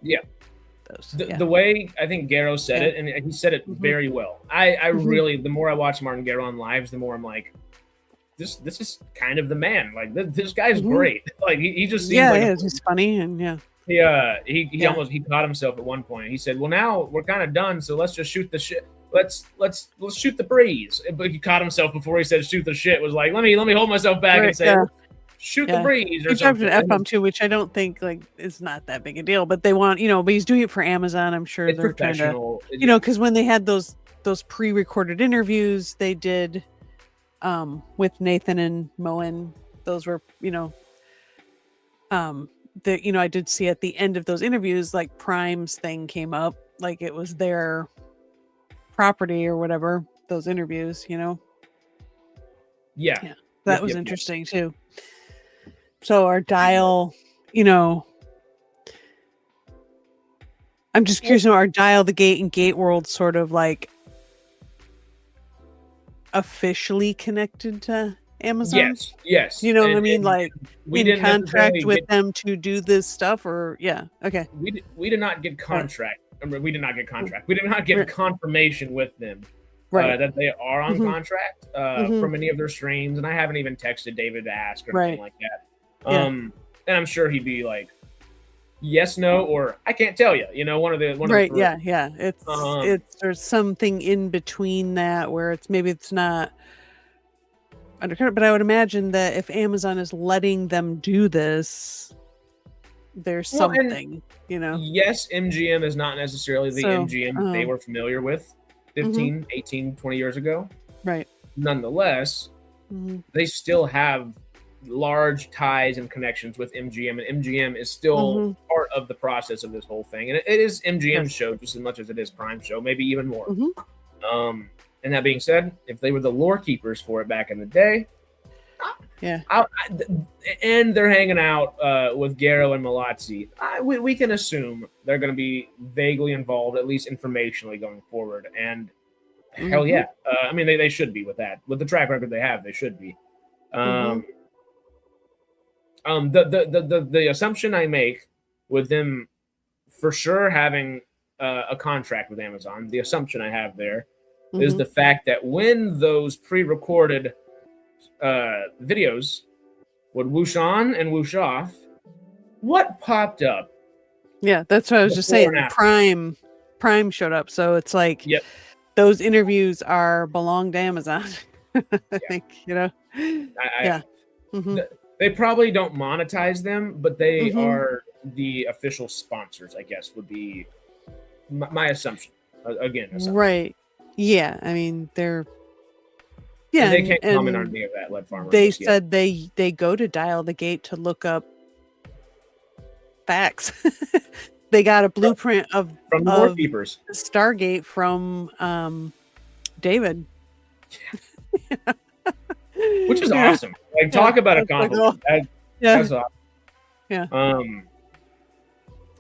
those. The way I think Garrow said it, and he said it very well. I really, the more I watch Martin Garrow on lives, the more I'm like, this is kind of the man. Like this guy's great. Like he just seems like he's funny and he almost caught himself at one point. He said, "Well, now we're kind of done, so let's just shoot the shit. Let's shoot the breeze." But he caught himself before he said shoot the shit. Was like, let me hold myself back and say shoot the breeze or something. He dropped an F-bomb too, which I don't think like is not that big a deal. But they want, you know, but he's doing it for Amazon. I'm sure they're trying to, you know, because when they had those pre-recorded interviews they did with Nathan and Moen, those were, you know, that, you know, I did see at the end of those interviews, like Prime's thing came up, like it was their property or whatever, those interviews, you know. That was interesting too. So our dial, you know, I'm just curious to know, our dial, the gate, and gate world sort of like officially connected to Amazon? Yes. You know what I mean? Like in contract with them to do this stuff, or okay. We did not get contract. We did not get contract. We did not get confirmation with them that they are on contract from any of their streams, and I haven't even texted David to ask or anything like that. And I'm sure he'd be like, yes, no, or I can't tell you. You know, one of the Right. three. Yeah. It's there's something in between that where maybe it's not undercover, but I would imagine that if Amazon is letting them do this, there's something, you know. Yes, MGM is not necessarily the MGM they were familiar with 15, 18, 20 years ago. Right. Nonetheless, they still have large ties and connections with MGM, and MGM is still part of the process of this whole thing. And it is MGM's show just as much as it is Prime show, maybe even more. And that being said, if they were the lore keepers for it back in the day, and they're hanging out with Garrow and Malazzi, we can assume they're going to be vaguely involved, at least informationally, going forward. And hell yeah, I mean they should be with that. With the track record they have, they should be. The assumption I make with them for sure having a contract with Amazon, the assumption I have there is the fact that when those pre-recorded videos would whoosh on and whoosh off, what popped up? Yeah, that's what I was just saying. Prime showed up, so it's like those interviews belong to Amazon. I think, you know. They probably don't monetize them, but they are the official sponsors, I guess, would be my assumption. Again, right. Yeah, I mean, they're... Yeah, and they can't comment on any of that, Lead Farmer. They said they go to Dial the Gate to look up facts. They got a blueprint from the Lore Keepers Stargate from David. Which is awesome. Like, talk about a compliment. That's awesome. Yeah.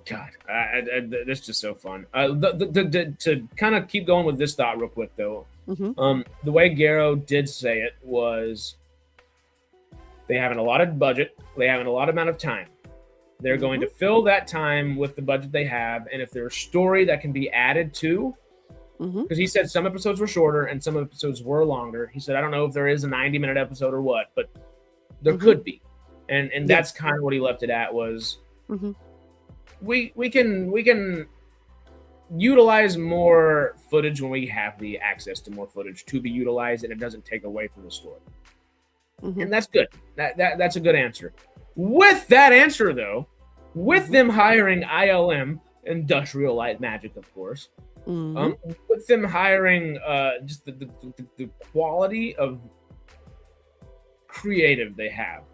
God, that's just so fun. To kind of keep going with this thought real quick, though, the way Garrow did say it was they have an allotted budget, they have an allotted amount of time. They're going to fill that time with the budget they have, and if there's a story that can be added to, because he said some episodes were shorter and some episodes were longer. He said, I don't know if there is a 90-minute episode or what, but there could be. And that's kind of what he left it at was we can utilize more footage when we have the access to more footage to be utilized, and it doesn't take away from the story. And that's good. That's a good answer. With that answer, though, with them hiring ILM, Industrial Light Magic, of course, with them hiring just the quality of creative they have,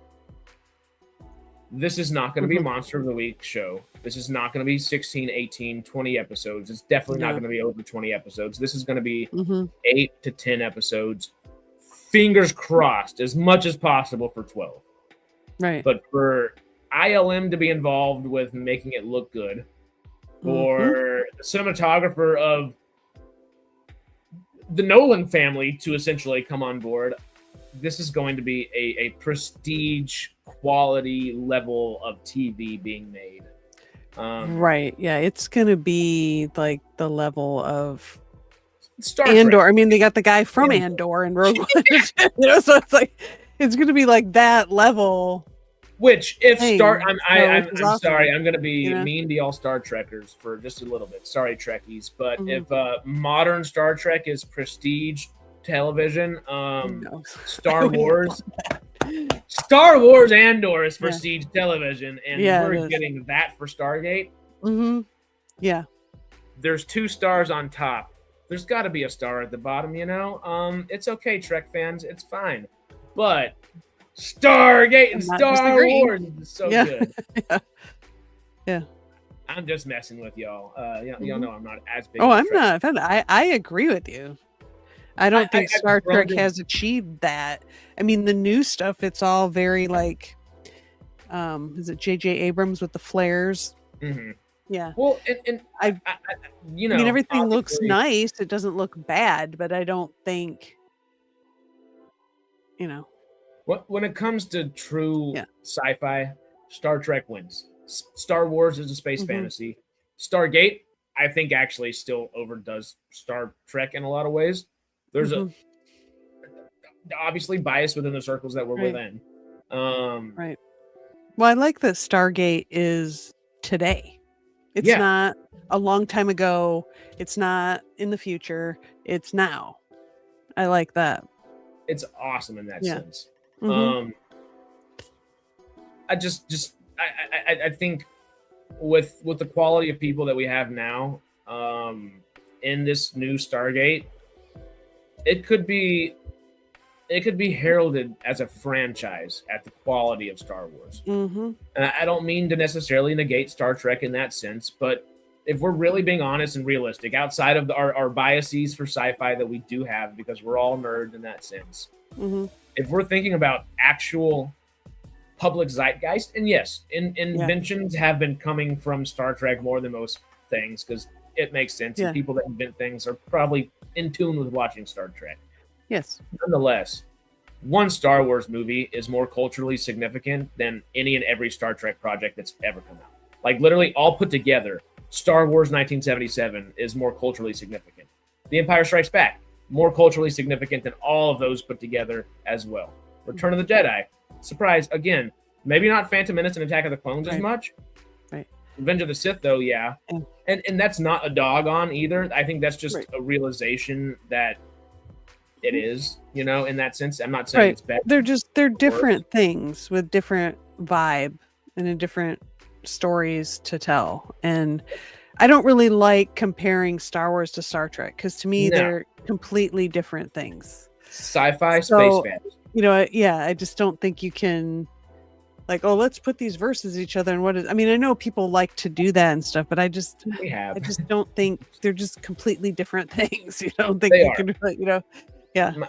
this is not going to be a Monster of the Week show. This is not going to be 16, 18, 20 episodes. It's definitely not going to be over 20 episodes. This is going to be 8 to 10 episodes. Fingers crossed, as much as possible for 12. Right. But for ILM to be involved with making it look good, or the cinematographer of the Nolan family to essentially come on board, this is going to be a prestige quality level of TV being made. Right. Yeah, it's going to be like the level of Star Andor. Trek. I mean, they got the guy from Andor and Rogue One. You know, so it's like it's going to be like that level. Which, if thing. I'm awesome. Sorry, I'm going to be mean to all Star Trekkers for just a little bit. Sorry, Trekkies, but if modern Star Trek is prestige television, Star Wars Andor is prestige television, and we're getting that for Stargate. Yeah. There's 2 stars on top. There's got to be a star at the bottom, you know? It's okay, Trek fans. It's fine. But Stargate and Star Wars is so good. Yeah. I'm just messing with y'all. Y'all know I'm not as big. I'm not. I agree with you. I don't think Star Trek has achieved that. I mean, the new stuff, it's all very like, is it J.J. Abrams with the flares? Yeah. Well, and I you know, I mean, everything looks nice. It doesn't look bad, but I don't think, you know. When it comes to true sci-fi, Star Trek wins. Star Wars is a space fantasy. Stargate, I think, actually still overdoes Star Trek in a lot of ways. There's a obviously bias within the circles that we're within. Right. Well, I like that Stargate is today. It's not a long time ago. It's not in the future. It's now. I like that. It's awesome in that sense. Mm-hmm. I think with the quality of people that we have now, in this new Stargate, it could be heralded as a franchise at the quality of Star Wars. Mm-hmm. And I don't mean to necessarily negate Star Trek in that sense, but if we're really being honest and realistic, outside of our biases for sci-fi that we do have, because we're all nerds in that sense, if we're thinking about actual public zeitgeist, and yes, inventions have been coming from Star Trek more than most things, because it makes sense. And people that invent things are probably in tune with watching Star Trek. Yes. Nonetheless, one Star Wars movie is more culturally significant than any and every Star Trek project that's ever come out. Like literally all put together, Star Wars 1977 is more culturally significant. The Empire Strikes Back, more culturally significant than all of those put together as well. Return of the Jedi, surprise, again, maybe not Phantom Menace and Attack of the Clones as much. Right. Revenge of the Sith, though, yeah. And that's not a dog on either. I think that's just a realization that it is, in that sense. I'm not saying it's bad. They're different things with different vibe and different stories to tell. And I don't really like comparing Star Wars to Star Trek, because to me they're completely different things. Sci-fi, space fans. I just don't think you can let's put these versus each other. And I know people like to do that and stuff, but I just don't think they're just completely different things. You don't think you can,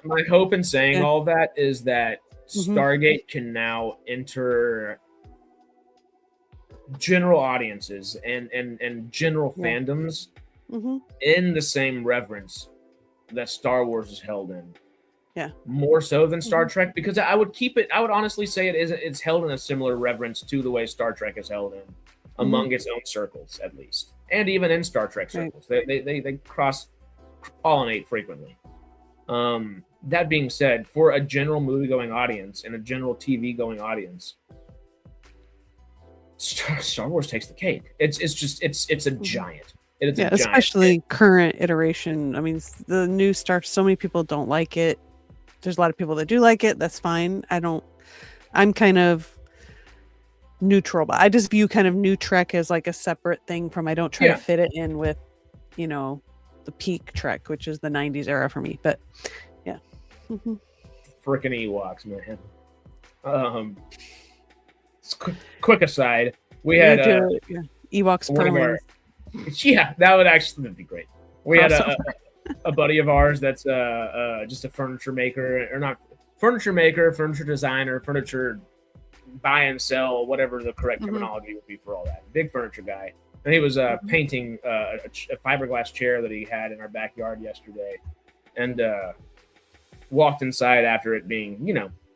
My hope in saying all that is that Stargate can now enter general audiences and general fandoms in the same reverence that Star Wars is held in. Yeah. More so than Star Trek, because I would honestly say it's held in a similar reverence to the way Star Trek is held in among its own circles, at least. And even in Star Trek circles. They cross-pollinate frequently. That being said, for a general movie-going audience and a general TV-going audience, Star Wars takes the cake. It's a giant. It is a giant, especially current iteration. I mean, the new Star. So many people don't like it. There's a lot of people that do like it. That's fine. I'm kind of neutral, but I just view kind of new Trek as like a separate thing from. I don't try to fit it in with, the peak Trek, which is the 90s era for me. But yeah. Frickin' Ewoks, man. Quick aside, we had Ewoks permanent. That would actually be great. We had a buddy of ours that's just a furniture maker, or not furniture maker, furniture designer, furniture buy and sell, whatever the correct terminology would be for all that. Big furniture guy. And he was painting a fiberglass chair that he had in our backyard yesterday, and walked inside after it being,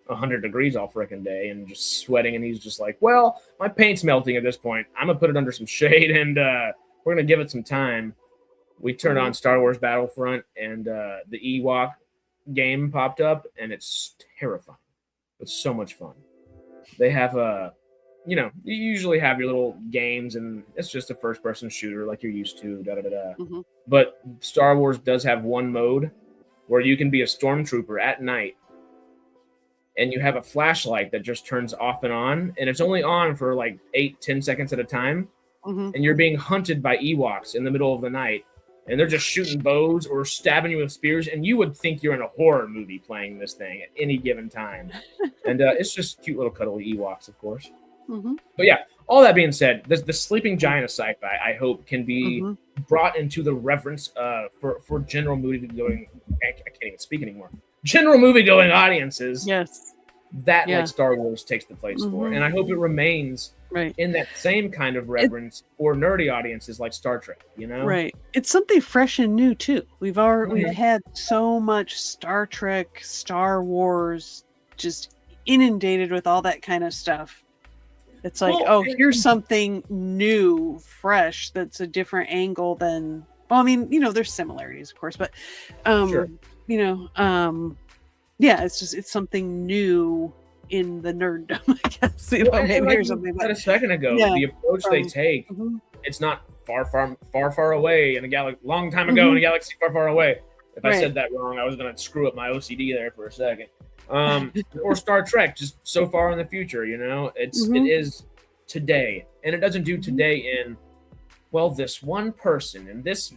100 degrees all frickin' day and just sweating. And he's just like, well, my paint's melting at this point. I'm going to put it under some shade, and we're going to give it some time. We turned on Star Wars Battlefront, and the Ewok game popped up, and it's terrifying. It's so much fun. They have you usually have your little games, and it's just a first-person shooter like you're used to, But Star Wars does have one mode where you can be a stormtrooper at night, and you have a flashlight that just turns off and on, and it's only on for like 8-10 seconds at a time, and you're being hunted by Ewoks in the middle of the night, and they're just shooting bows or stabbing you with spears, and you would think you're in a horror movie playing this thing at any given time. And it's just cute little cuddly Ewoks, of course. But yeah, all that being said, the sleeping giant of sci-fi, I hope, can be brought into the reverence for general movie-going, I can't even speak anymore, general movie-going audiences. Yes. Like Star Wars takes the place for. And I hope it remains in that same kind of reverence for nerdy audiences like Star Trek, Right. It's something fresh and new too. We've had so much Star Trek, Star Wars, just inundated with all that kind of stuff. It's like, here's something new, fresh, that's a different angle than, there's similarities, of course, but, it's something new in the nerddom, I guess. You know, Well, maybe like or you something. said But a second ago, yeah, the approach they take, it's not far away in a galaxy, long time ago in a galaxy far away. If I said that wrong, I was going to screw up my OCD there for a second. Or Star Trek, just so far in the future, you know, it is today, and it doesn't do today in, well, this one person in this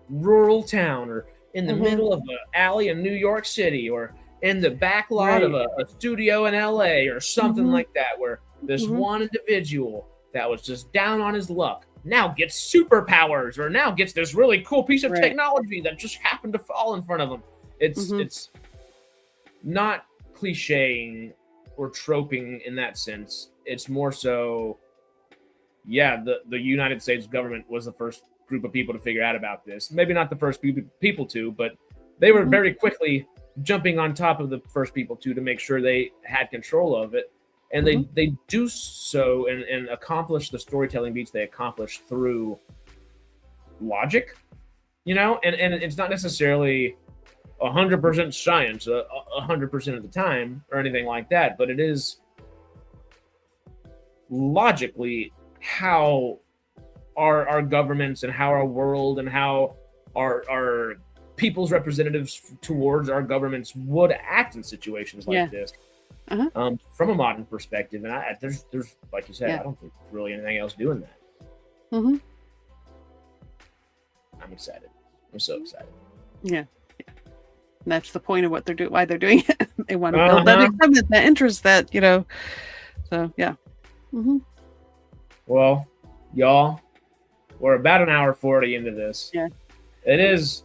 rural town, or in the middle of an alley in New York City, or in the back lot of a studio in LA, or something like that, where this one individual that was just down on his luck now gets superpowers, or now gets this really cool piece of technology that just happened to fall in front of him. It's not clicheing or troping in that sense. It's more so, yeah, the United States government was the first group of people to figure out about this. Maybe not the first people to, but they were very quickly jumping on top of the first people to make sure they had control of it. And they do so and accomplish the storytelling beats they accomplish through logic, you know, and it's not necessarily 100% science 100% of the time or anything like that, but it is logically how our governments and how our world and how our people's representatives towards our governments would act in situations like this. From a modern perspective, and there's like you said, I don't think there's really anything else doing that. I'm excited. I'm so excited. Yeah. And that's the point of what they're doing. Why they're doing it. They want to build that excitement, that interest, that, you know. So yeah. Well, y'all, we're about an hour 40 into this. Yeah. It is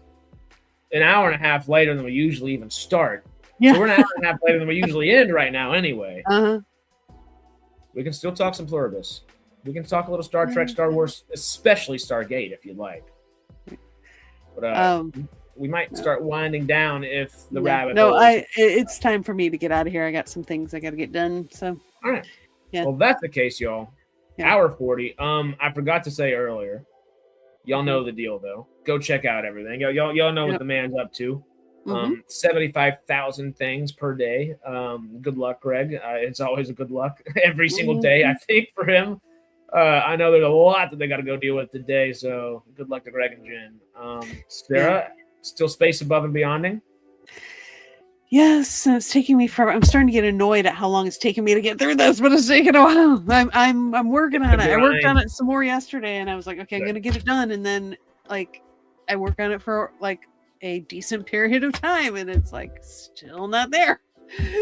an hour and a half later than we usually even start. Yeah. So we're an hour and a half later than we usually end right now anyway. We can still talk some Pluribus. We can talk a little Star Trek, Star Wars, especially Stargate if you'd like. But we might start winding down if the rabbit hole. It's time for me to get out of here. I got some things I got to get done. So all right. Yeah. Well, if that's the case, y'all. Hour 40. I forgot to say earlier. Y'all know the deal though. Go check out everything. Y'all know what the man's up to. 75,000 things per day. Good luck, Greg. It's always a good luck every single day, I think, for him. I know there's a lot that they got to go deal with today, so good luck to Greg and Jen. Sarah, still space above and beyonding? Yes, it's taking me forever. I'm starting to get annoyed at how long it's taking me to get through this, but it's taking a while. I'm working on it. I worked on it some more yesterday, and I was like, okay, I'm gonna get it done, and then like I work on it for like a decent period of time, and it's like still not there.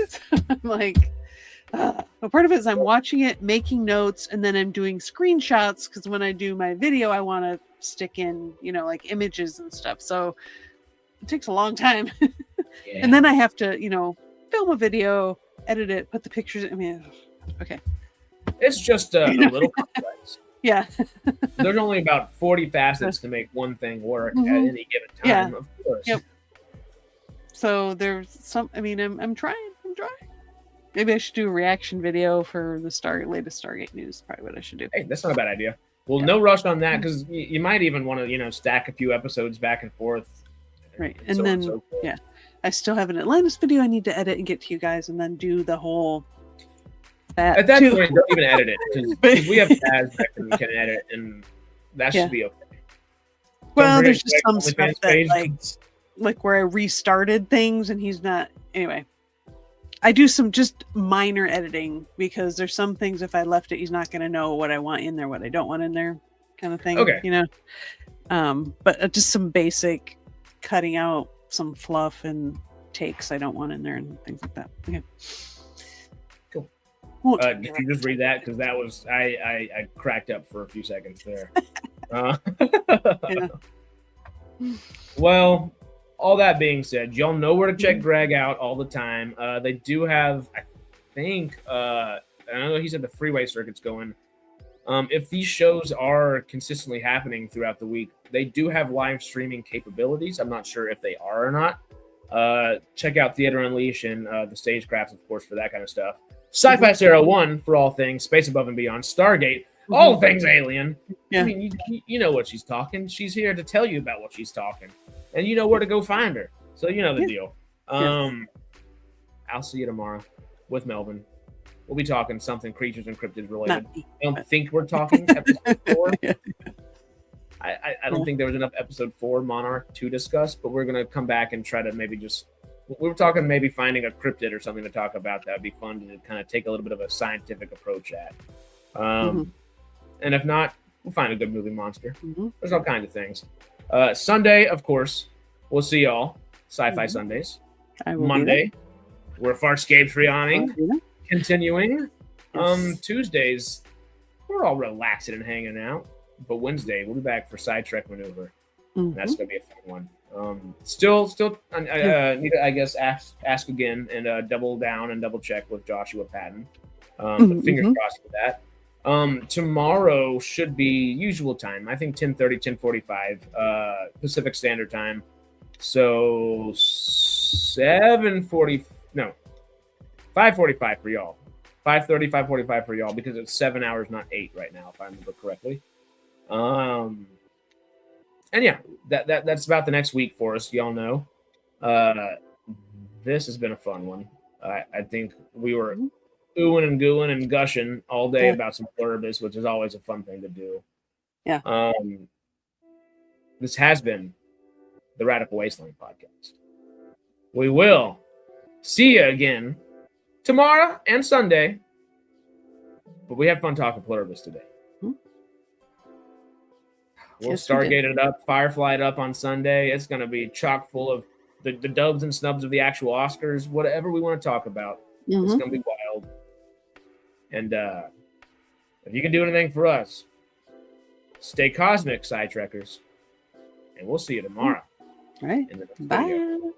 So I'm like, but part of it is I'm watching it, making notes, and then I'm doing screenshots because when I do my video, I want to stick in, you know, like images and stuff. So it takes a long time. And then I have to, you know, film a video, edit it, put the pictures. I mean, okay. It's just a little complex. Yeah. There's only about 40 facets to make one thing work at any given time, of course. Yep. So there's some, I mean, I'm trying. Maybe I should do a reaction video for the latest Stargate news. Probably what I should do. Hey, that's not a bad idea. Well, no rush on that, because you might even want to, you know, stack a few episodes back and forth. Right. And so then, I still have an Atlantis video I need to edit and get to you guys, and then do the whole. At that point, don't even edit it, because we have Chazz that can edit, and that should be okay. Well, there's just some stuff that, like where I restarted things, and he's not. Anyway, I do some just minor editing, because there's some things if I left it, he's not going to know what I want in there, what I don't want in there, kind of thing. Okay. You know, but just some basic cutting out some fluff and takes I don't want in there and things like that. Okay. Cool. Did you just read that? Because that was I cracked up for a few seconds there. Well, all that being said, y'all know where to check Greg out all the time. They do have, I think, I know he said the freeway circuit's going. If these shows are consistently happening throughout the week, they do have live streaming capabilities. I'm not sure if they are or not. Check out Theater Unleash and the Stagecraft, of course, for that kind of stuff. Sci-Fi Sarah 1 for all things Space Above and Beyond. Stargate, all things alien. Yeah. I mean, you know what she's talking. She's here to tell you about what she's talking. And you know where to go find her. So you know the deal. I'll see you tomorrow with Melvin. we'll be talking something creatures and cryptids related. Not me. I don't think we're talking episode 4. Yeah. I don't think there was enough episode 4 Monarch to discuss, but we're gonna come back and try to maybe just. We were talking maybe finding a cryptid or something to talk about. That would be fun to kind of take a little bit of a scientific approach at. And if not, we'll find a good movie monster. There's all kinds of things. Sunday, of course, we'll see y'all. Sci-Fi Sundays. Monday, we're Farscape's Rihanning. Continuing. Tuesdays, we're all relaxing and hanging out. But Wednesday, we'll be back for SciTrek Maneuver. That's going to be a fun one. Still, need to, I guess, ask again and double down and double check with Joshua Patton. But fingers crossed for that. Tomorrow should be usual time. I think 10:30, 10:45 Pacific Standard Time. So 5:45 for y'all. 5:30, 5:45 for y'all because it's 7 hours, not 8 right now, if I remember correctly. And yeah, that's about the next week for us. Y'all know. This has been a fun one. I think we were oohing and gooing and gushing all day about some Pluribus, which is always a fun thing to do. Yeah. This has been the Radical Wasteland podcast. We will see you again tomorrow and Sunday, but we have fun talking Pluribus today. We'll Stargate it up, Firefly it up on Sunday. It's going to be chock full of the dubs and snubs of the actual Oscars, whatever we want to talk about. It's going to be wild. And if you can do anything for us, stay cosmic, SciTrekkers. And we'll see you tomorrow. All right. In the next Bye. video.